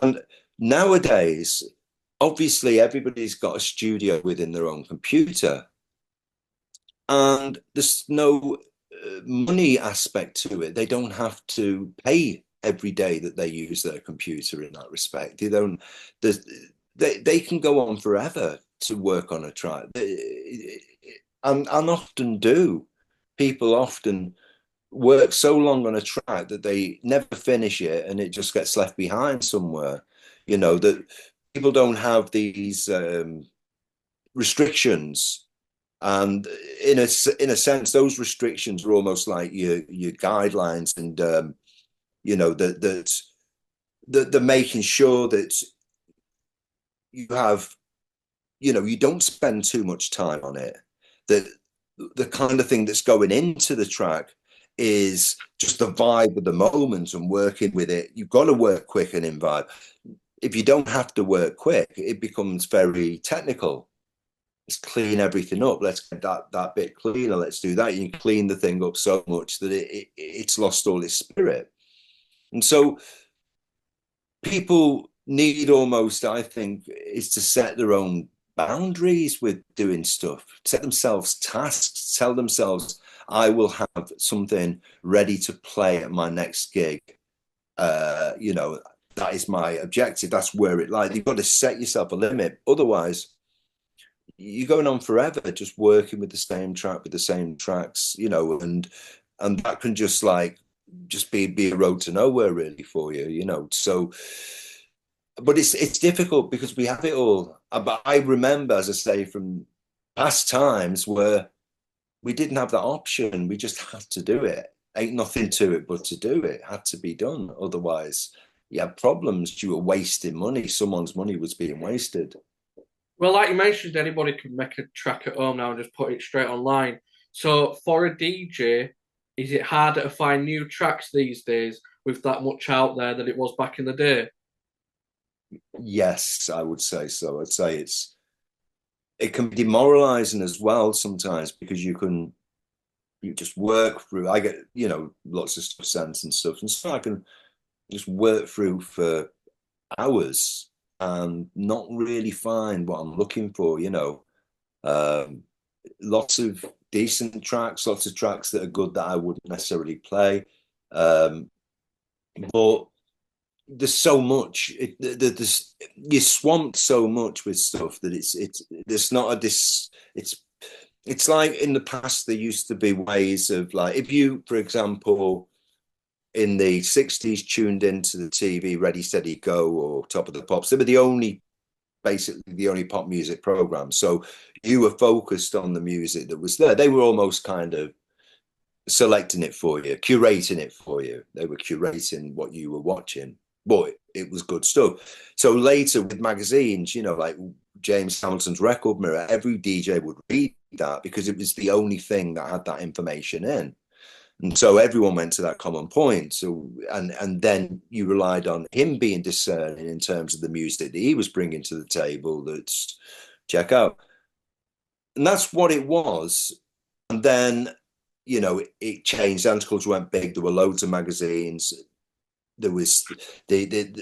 And nowadays, obviously, everybody's got a studio within their own computer, and there's no money aspect to it. They don't have to pay every day that they use their computer in that respect. They don't. They can go on forever to work on a track, and often do. People often work so long on a track that they never finish it, and it just gets left behind somewhere. That people don't have these restrictions, and in a sense, those restrictions are almost like your guidelines, and that they're making sure that you have, you don't spend too much time on it. That the kind of thing that's going into the track is just the vibe of the moment and working with it. You've got to work quick and in vibe. If you don't have to work quick, it becomes very technical. Let's clean everything up. Let's get that bit cleaner. Let's do that. You can clean the thing up so much that it's lost all its spirit. And so people need almost, I think, is to set their own boundaries with doing stuff, set themselves tasks, tell themselves, I will have something ready to play at my next gig. That is my objective. That's where it lies. You've got to set yourself a limit. Otherwise, you're going on forever just working with the same track with the same tracks, and that can just be a road to nowhere really for you. So but it's difficult because we have it all. But I remember, as I say, from past times where we didn't have that option. We just had to do it. Ain't nothing to it but to do it. Had to be done. Otherwise, you had problems. You were wasting money. Someone's money was being wasted. Well, like you mentioned, anybody can make a track at home now and just put it straight online. So for a DJ, is it harder to find new tracks these days with that much out there than it was back in the day? Yes, I would say so. I'd say it can be demoralizing as well sometimes because you just work through. I get lots of stuff sent and stuff, and so I can just work through for hours and not really find what I'm looking for. Um, Lots of decent tracks, lots of tracks that are good that I wouldn't necessarily play, but there's so much. You're swamped so much with stuff that there's not a this. It's like in the past there used to be ways of like if you, for example, in the 60s tuned into the TV Ready Steady Go or Top of the Pops, they were basically the only pop music program. So you were focused on the music that was there. They were almost kind of selecting it for you, curating it for you. They were curating what you were watching. But it was good stuff. So later with magazines, like James Hamilton's Record Mirror, every DJ would read that because it was the only thing that had that information in. And so everyone went to that common point. So and then you relied on him being discerning in terms of the music that he was bringing to the table. That's check out, and that's what it was. And then it changed. Dance clubs went big. There were loads of magazines. There was the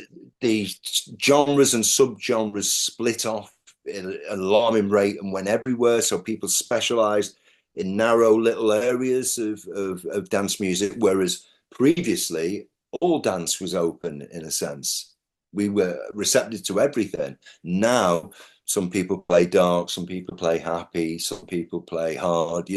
genres and subgenres split off at an alarming rate and went everywhere. So people specialized in narrow little areas of dance music, whereas previously all dance was open in a sense. We were receptive to everything. Now, some people play dark, some people play happy, some people play hard,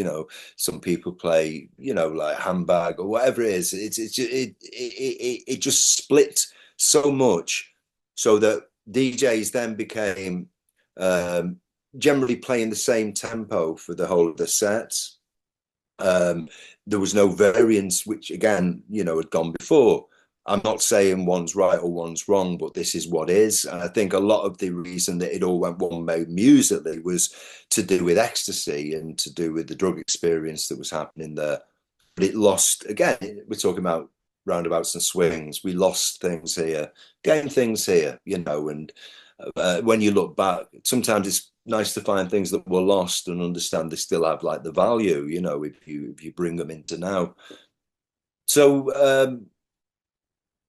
some people play, like handbag or whatever it is. It just split so much so that DJs then became um, generally playing the same tempo for the whole of the sets. There was no variance, which again, had gone before. I'm not saying one's right or one's wrong, but this is what is. And I think a lot of the reason that it all went one way musically was to do with ecstasy and to do with the drug experience that was happening there. But it lost, again, we're talking about roundabouts and swings. We lost things here, gained things here, and when you look back, sometimes it's nice to find things that were lost and understand they still have like the value, if you bring them into now. So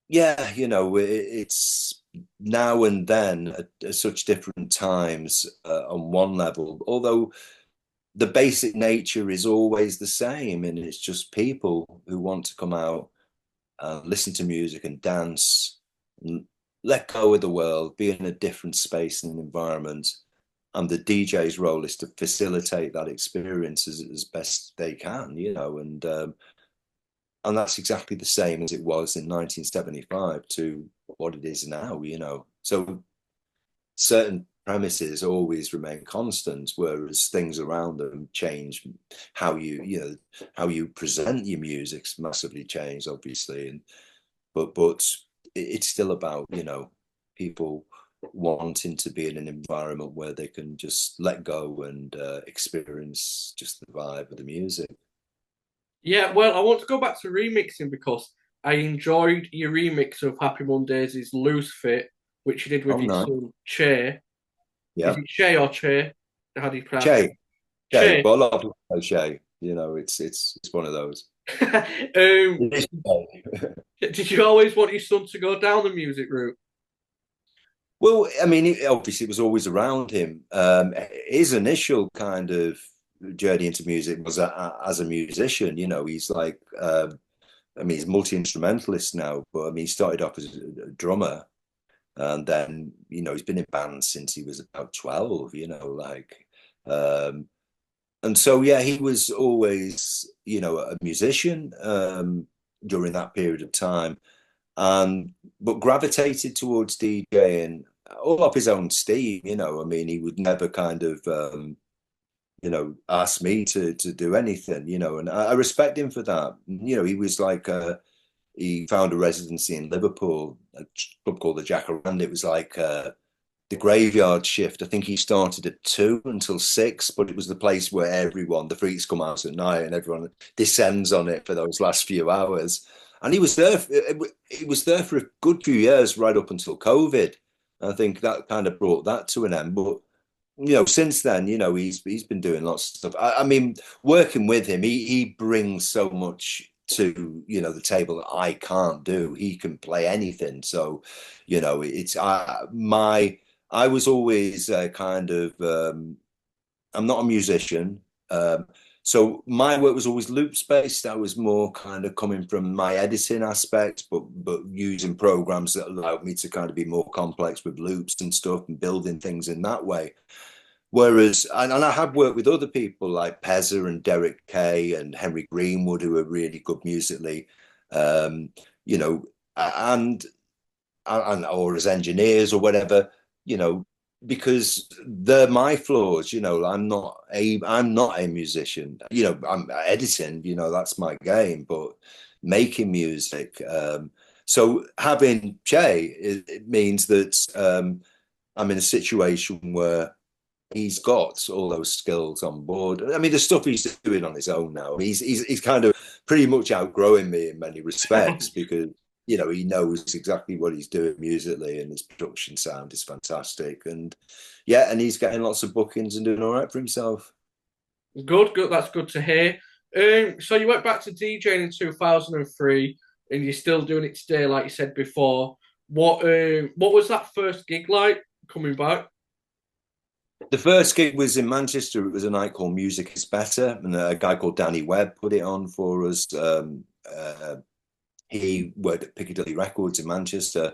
yeah, it's now and then at such different times on one level, although the basic nature is always the same, and it's just people who want to come out and listen to music and dance and let go of the world, be in a different space and environment. And the DJ's role is to facilitate that experience as best they can, and that's exactly the same as it was in 1975 to what it is now. So certain premises always remain constant, whereas things around them change. How you present your music's massively changed, obviously, but it's still about people wanting to be in an environment where they can just let go and experience just the vibe of the music. Yeah, well, I want to go back to remixing because I enjoyed your remix of Happy Mondays' Loose Fit, which you did with Oh your no, son Che. Is yeah, it Che or Che? How do you pronounce it? Shay, Shay, Che. but a lot of people say Shay. It's one of those. um, It is Shay. did you always want your son to go down the music route? Well, I mean, obviously, it was always around him. His initial kind of journey into music was as a musician. He's like, I mean, he's multi instrumentalist now, but I mean, he started off as a drummer, and then he's been in bands since he was about 12. Um, and so yeah, he was always a musician during that period of time, and but gravitated towards DJing all up his own steam. I mean, he would never kind of ask me to do anything. And I respect him for that. He was like he found a residency in Liverpool, a club called the Jacaranda. It was like the graveyard shift. I think he started at 2 until 6, but it was the place where the freaks come out at night and everyone descends on it for those last few hours. And he was there. He was there for a good few years, right up until COVID. I think that kind of brought that to an end. But since then, he's been doing lots of stuff. I mean, working with him, he brings so much to the table that I can't do. He can play anything. So, it's I was always kind of I'm not a musician. So my work was always loops based. I was more kind of coming from my editing aspect, but using programs that allowed me to kind of be more complex with loops and stuff and building things in that way. Whereas, and I have worked with other people like Pezza and Derek Kay and Henry Greenwood, who are really good musically, um, you know, and or as engineers or whatever, you know, because they're my flaws. I'm not a musician. I'm editing. That's my game. But making music. So having Che, it means that I'm in a situation where he's got all those skills on board. I mean, the stuff he's doing on his own now. He's kind of pretty much outgrowing me in many respects because he knows exactly what he's doing musically, and his production sound is fantastic. And yeah, and he's getting lots of bookings and doing all right for himself. Good, good. That's good to hear. So you went back to DJing in 2003, and you're still doing it today, like you said before. What was that first gig like coming back? The first gig was in Manchester. It was a night called Music is Better, and a guy called Danny Webb put it on for us. He worked at Piccadilly Records in Manchester,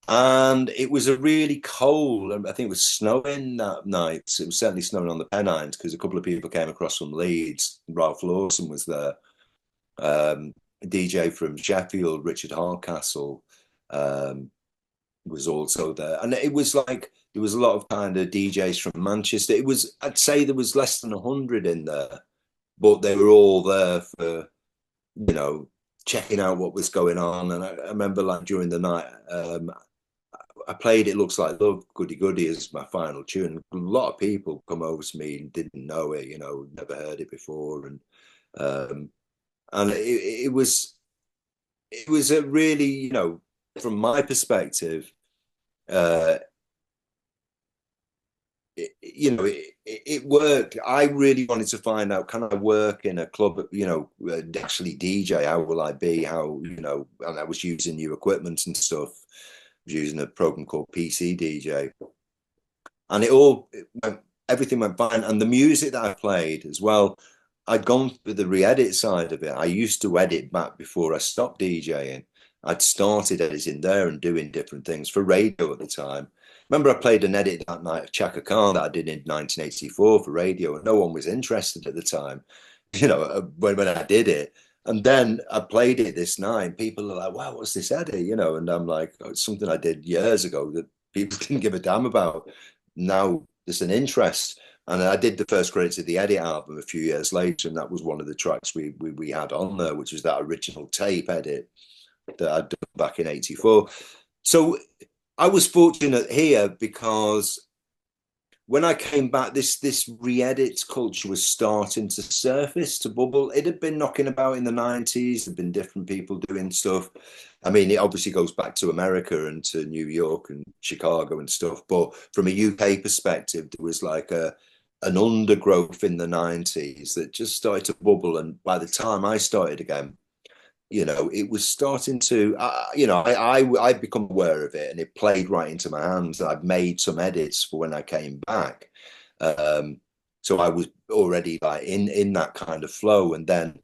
and it was a really cold. I think it was snowing that night. It was certainly snowing on the Pennines because a couple of people came across from Leeds. Ralph Lawson was there. A DJ from Sheffield, Richard Hardcastle, um, was also there, and it was like there was a lot of kind of DJs from Manchester. It was, I'd say, there was less than 100 in there, but they were all there for, you know, checking out what was going on. And I remember like during the night, I played "It Looks Like Love," Goody Goody, as my final tune. A lot of people come over to me and didn't know it, you know, never heard it before, um, and it was a really, you know, from my perspective, uh, you know, it worked. I really wanted to find out, can I work in a club, you know, actually DJ? How will I be? How, you know, and I was using new equipment and stuff. I was using a program called PC DJ, and everything went fine. And the music that I played as well, I'd gone for the re-edit side of it. I used to edit back before I stopped DJing. I'd started editing there and doing different things for radio at the time. Remember, I played an edit that night of Chaka Khan that I did in 1984 for radio, and no one was interested at the time, you know, when I did it. And then I played it this night, and people are like, wow, what's this edit? You know, and I'm like, oh, it's something I did years ago that people didn't give a damn about. Now there's an interest. And I did the first credits of the Edit album a few years later, and that was one of the tracks we had on there, which was that original tape edit that I'd done back in '84. So I was fortunate here because when I came back, this re-edit culture was starting to surface, to bubble. It had been knocking about in the '90s. There'd been different people doing stuff. I mean, it obviously goes back to America and to New York and Chicago and stuff. But from a UK perspective, there was like an undergrowth in the '90s that just started to bubble. And by the time I started again, you know, it was starting to, you know, I'd become aware of it, and it played right into my hands. I'd made some edits for when I came back. Um, so I was already like in that kind of flow. And then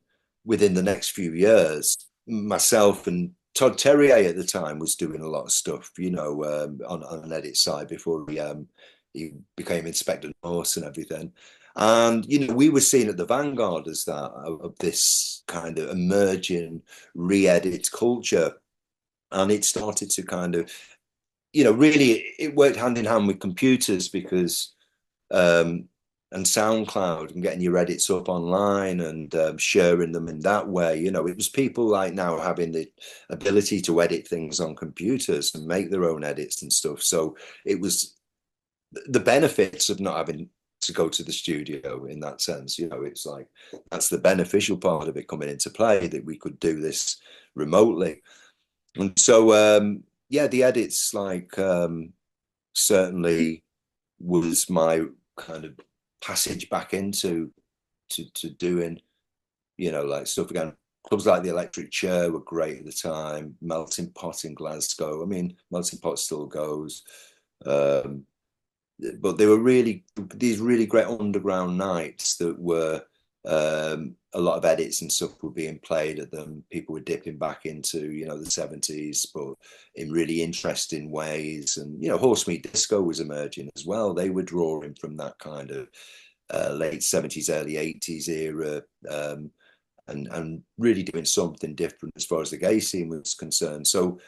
within the next few years, myself and Todd Terrier at the time was doing a lot of stuff, you know, on an edit side before he became Inspector Norse and everything. And you know, we were seen at the vanguard as that of this kind of emerging re-edit culture, and it started to kind of, you know, really it worked hand in hand with computers because and SoundCloud and getting your edits up online and sharing them in that way. You know, it was people like now having the ability to edit things on computers and make their own edits and stuff. So it was the benefits of not having to go to the studio in that sense. You know, it's like that's the beneficial part of it coming into play, that we could do this remotely. And so yeah, the edits like certainly was my kind of passage back into to doing, you know, like stuff again. Clubs like the Electric Chair were great at the time. Melting Pot in Glasgow. I mean, Melting Pot still goes. Um, but they were really these really great underground nights that were a lot of edits and stuff were being played at them. People were dipping back into, you know, the '70s, but in really interesting ways. And you know, Horse Meat Disco was emerging as well. They were drawing from that kind of late '70s, early '80s era, and really doing something different as far as the gay scene was concerned. So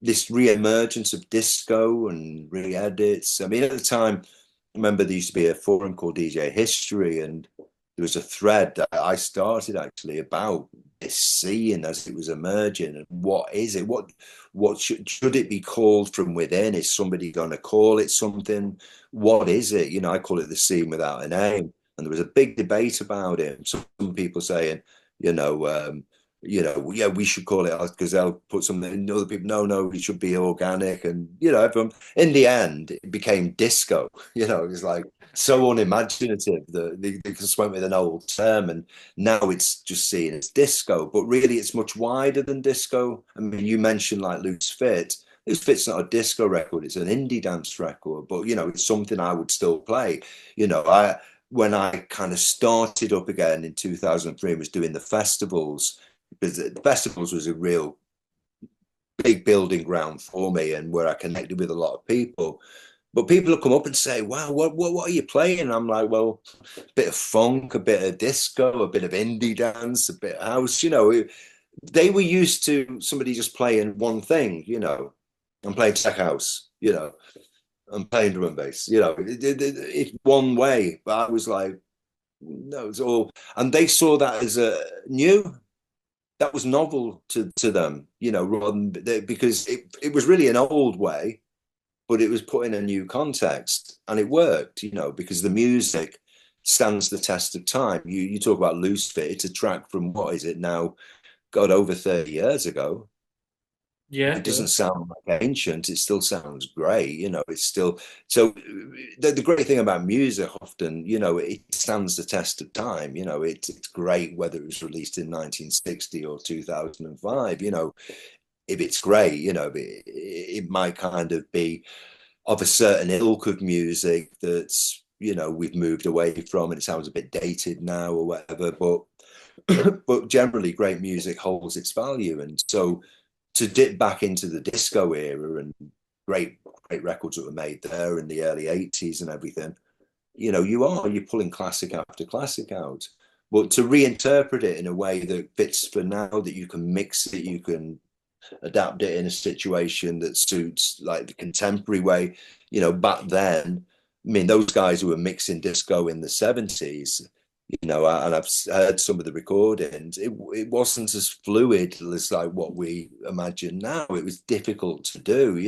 this re-emergence of disco and re-edits. I mean, at the time, I remember there used to be a forum called DJ History, and there was a thread that I started actually about this scene as it was emerging, and what is it? What should it be called from within? Is somebody going to call it something? What is it? You know, I call it the scene without a name, and there was a big debate about it. Some people saying, you know, you know, yeah, we should call it because they'll put something in. Other people, no, it should be organic. And, you know, everyone, in the end, it became disco. You know, it was like so unimaginative that they just went with an old term. And now it's just seen as disco. But really, it's much wider than disco. I mean, you mentioned like Loose Fit. It's not a disco record, it's an indie dance record, but it's something I would still play. I when I kind of started up again in 2003 and was doing the festivals, because the festivals was a real big building ground for me and where I connected with a lot of people. But people will come up and say, "Wow, what are you playing?" And I'm like, "Well, a bit of funk, a bit of disco, a bit of indie dance, a bit of house." They were used to somebody just playing one thing. I'm playing tech house. I'm playing drum and bass. It's one way. But I was like, no, it's all, and they saw that as a new. That was novel to them. Rather than because it was really an old way, but it was put in a new context and it worked, because the music stands the test of time. You talk about Loose Fit, it's a track from what is it now? God, over 30 years ago. Yeah, It yeah, doesn't sound like ancient, it still sounds great, it's still so the great thing about music often, it stands the test of time, it's great whether it was released in 1960 or 2005, if it's great, it might kind of be of a certain ilk of music that's we've moved away from and it sounds a bit dated now or whatever, but but generally great music holds its value. And so to dip back into the disco era and great records that were made there in the early 80s and everything, you're pulling classic after classic out, but to reinterpret it in a way that fits for now, that you can mix it, you can adapt it in a situation that suits like the contemporary way. Back then, I mean, those guys who were mixing disco in the 70s, and I've heard some of the recordings, it wasn't as fluid as like what we imagine now. It was difficult to do,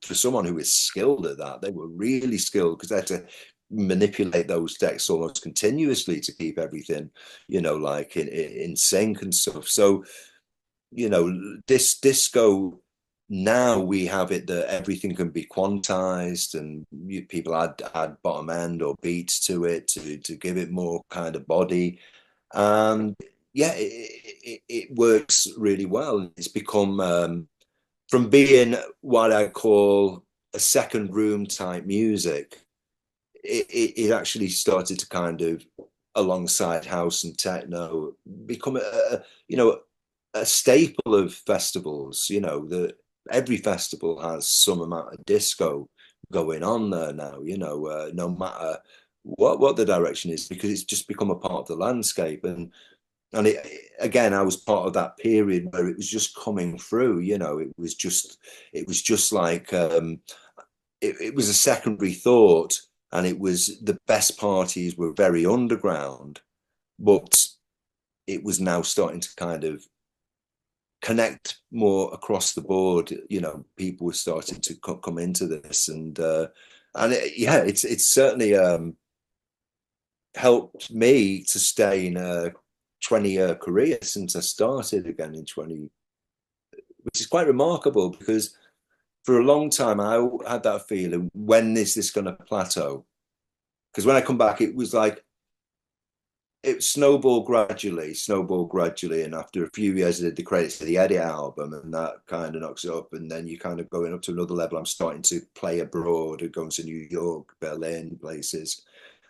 for someone who is skilled at that. They were really skilled because they had to manipulate those decks almost continuously to keep everything, like in sync and stuff. So this disco, now we have it that everything can be quantized and people add bottom end or beats to it to give it more kind of body, and yeah, it works really well. It's become from being what I call a second room type music, it actually started to kind of, alongside house and techno, become a staple of festivals. That every festival has some amount of disco going on there now. No matter what the direction is, because it's just become a part of the landscape. And again, I was part of that period where it was just coming through. It was just like it was a secondary thought, and it was the best parties were very underground, but it was now starting to kind of connect more across the board. People were starting to come into this, and yeah, it's certainly helped me to stay in a 20-year career since I started again in 20, which is quite remarkable because for a long time I had that feeling, when is this going to plateau? Because when I come back, it was like it snowballed gradually, and after a few years, I did the credits to the Edit album, and that kind of knocks it up. And then you kind of going up to another level. I'm starting to play abroad and going to New York, Berlin, places,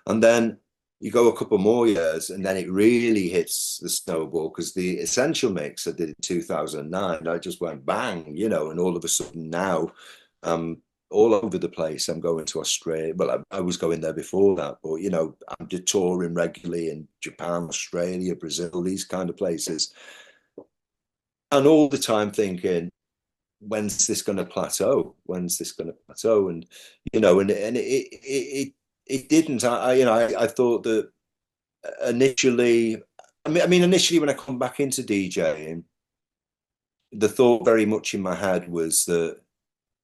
and then you go a couple more years, and then it really hits the snowball because the Essential Mix I did in 2009, I just went bang, and all of a sudden now I'm all over the place. I'm going to Australia. Well, I was going there before that, but I'm touring regularly in Japan, Australia, Brazil, these kind of places, and all the time thinking, when's this going to plateau? When's this going to plateau? And it didn't. I thought that initially, initially when I come back into DJing, the thought very much in my head was that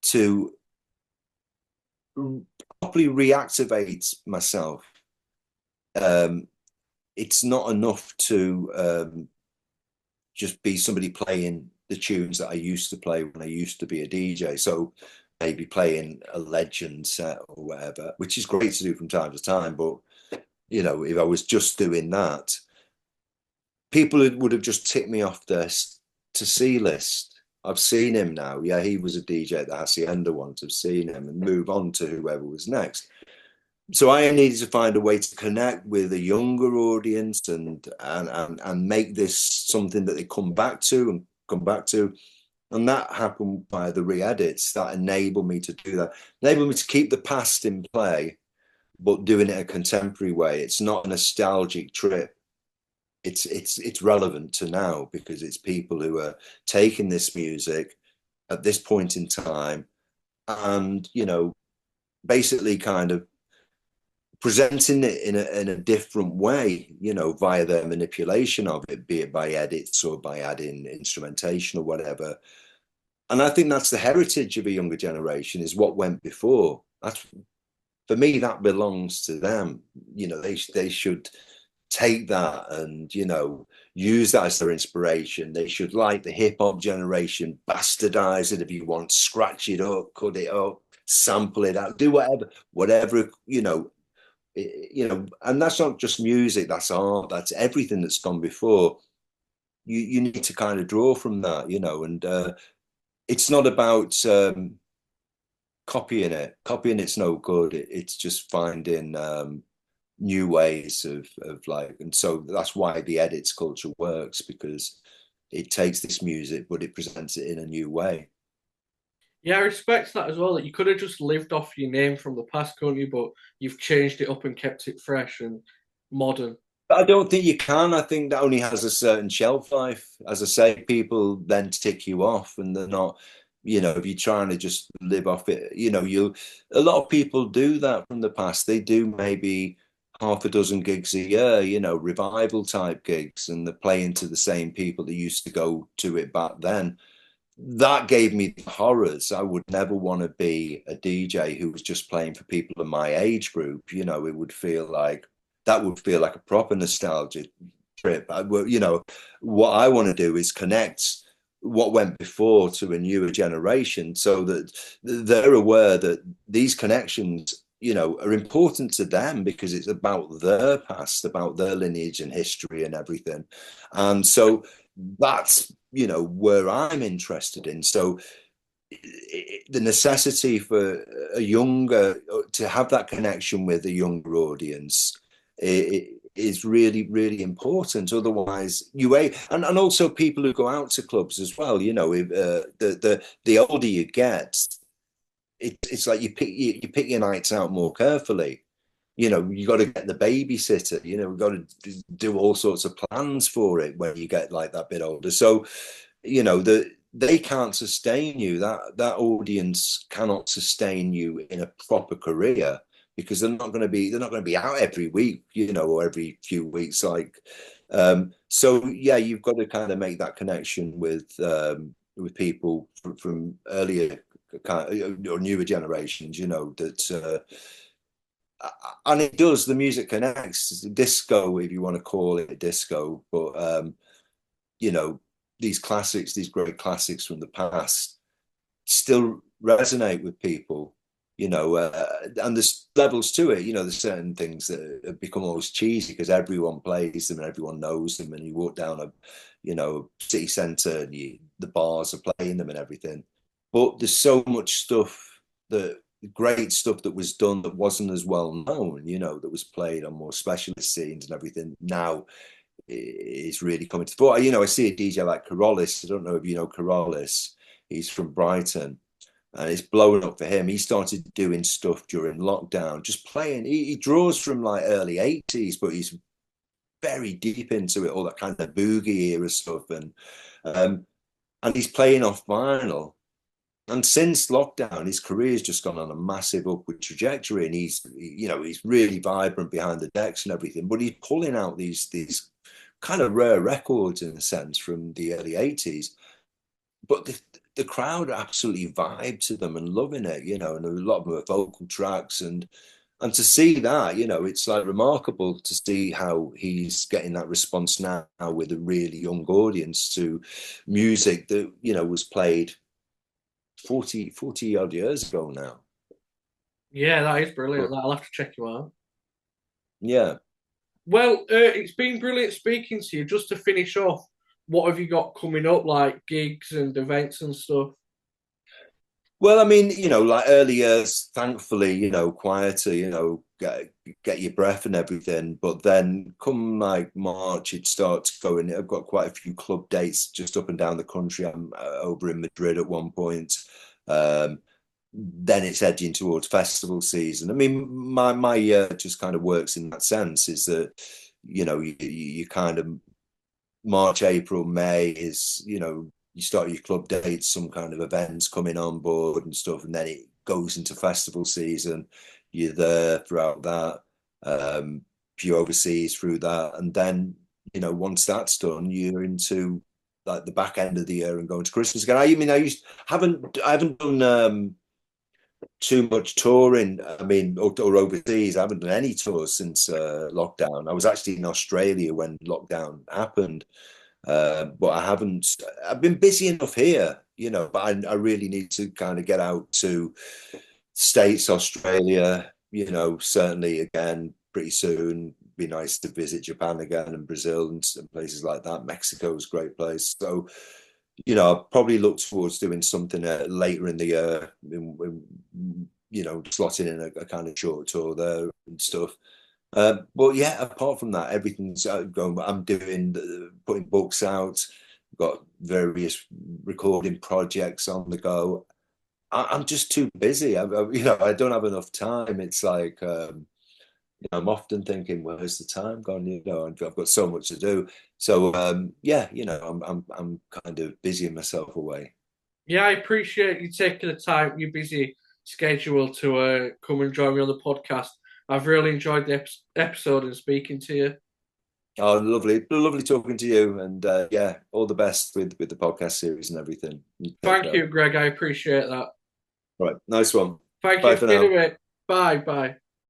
to properly reactivate myself, it's not enough to just be somebody playing the tunes that I used to play when I used to be a DJ. So maybe playing a legend set or whatever, which is great to do from time to time. But if I was just doing that, people would have just ticked me off their to see list. I've seen him now. Yeah, he was a DJ at the Hacienda once. I've seen him and move on to whoever was next. So I needed to find a way to connect with a younger audience and make this something that they come back to and come back to. And that happened by the re-edits that enabled me to do that, enabled me to keep the past in play, but doing it a contemporary way. It's not a nostalgic trip. It's relevant to now because it's people who are taking this music at this point in time and basically kind of presenting it in a different way, via their manipulation of it, be it by edits or by adding instrumentation or whatever. And I think that's the heritage of a younger generation, is what went before. That's, for me, that belongs to them. They should take that and use that as their inspiration. They should, like the hip hop generation, bastardize it if you want, scratch it up, cut it up, sample it out, do whatever and that's not just music, that's art, that's everything that's gone before. You need to kind of draw from that, and it's not about copying it. Copying it's no good. It's just finding new ways of like, and so that's why the edits culture works, because it takes this music but it presents it in a new way. Yeah, I respect that as well. That you could have just lived off your name from the past, couldn't you? But you've changed it up and kept it fresh and modern. But I don't think you can. I think that only has a certain shelf life. As I say, people then tick you off and they're not, if you're trying to just live off it, a lot of people do that from the past. They do maybe half a dozen gigs a year, revival type gigs, and they're playing to the same people that used to go to it back then. That gave me the horrors. I would never want to be a DJ who was just playing for people in my age group. It would feel like that would feel like a proper nostalgia trip. What I want to do is connect what went before to a newer generation so that they're aware that these connections, are important to them because it's about their past, about their lineage and history and everything. And so that's where I'm interested in. So the necessity for a younger to have that connection with a younger audience is really, really important. Otherwise, and also people who go out to clubs as well. If, the older you get, it's like you pick your nights out more carefully. You got to get the babysitter. We've got to do all sorts of plans for it when you get like that bit older. So, they can't sustain you. That audience cannot sustain you in a proper career because they're not going to be out every week, or every few weeks. So yeah, you've got to kind of make that connection with people from earlier or newer generations, that. And it does. The music connects. Disco, if you want to call it disco, but you know, these classics, these great classics from the past, still resonate with people. And there's levels to it. There's certain things that have become almost cheesy because everyone plays them and everyone knows them, and you walk down city centre and the bars are playing them and everything. But there's so much stuff that great stuff that was done that wasn't as well known, that was played on more specialist scenes and everything. Now is really coming to the fore. I see a DJ like Carollis. I don't know if you know Carollis. He's from Brighton and it's blowing up for him. He started doing stuff during lockdown, just playing. He draws from like early 80s, but he's very deep into it, all that kind of boogie era stuff. And he's playing off vinyl. And since lockdown, his career's just gone on a massive upward trajectory, and he's really vibrant behind the decks and everything. But he's pulling out these kind of rare records in a sense from the early 80s. But the crowd absolutely vibe to them and loving it, and a lot of them are vocal tracks and to see that, it's like remarkable to see how he's getting that response now with a really young audience to music that, was played 40 odd years ago now. Yeah, that is But brilliant. I'll have to check you out. yeah. Well, it's been brilliant speaking to you. Just to finish off, what have you got coming up, like gigs and events and stuff? Well, I mean, like early years, thankfully, quieter, get your breath and everything. But then come like March, it starts going. I've got quite a few club dates just up and down the country. I'm over in Madrid at one point. Um, then it's edging towards festival season. I mean, my year just kind of works in that sense, is that, you kind of March, April, May is, you start your club dates, some kind of events coming on board and stuff, and then it goes into festival season. You're there throughout that, few overseas through that, and then once that's done, you're into like the back end of the year and going to Christmas again. I mean, I haven't done too much touring. I mean, or overseas. I haven't done any tours since lockdown. I was actually in Australia when lockdown happened. But I haven't. I've been busy enough here, but I really need to kind of get out to States, Australia, certainly again pretty soon. Be nice to visit Japan again and Brazil and places like that. Mexico's a great place. So, I'll probably look towards doing something later in the year, slotting in a kind of short tour there and stuff. But yeah, apart from that, everything's going. I'm doing putting books out. Got various recording projects on the go. I'm just too busy. I don't have enough time. It's like I'm often thinking, where's the time gone? I've got so much to do. So yeah, I'm kind of busying myself away. Yeah, I appreciate you taking the time, your busy schedule to come and join me on the podcast. I've really enjoyed the episode and speaking to you. Oh, lovely, lovely talking to you, and yeah, all the best with the podcast series and everything. You take Thank care. you, Greg. I appreciate that. All right, nice one. Thank Bye you. for See you in now. a bit. Bye. Bye.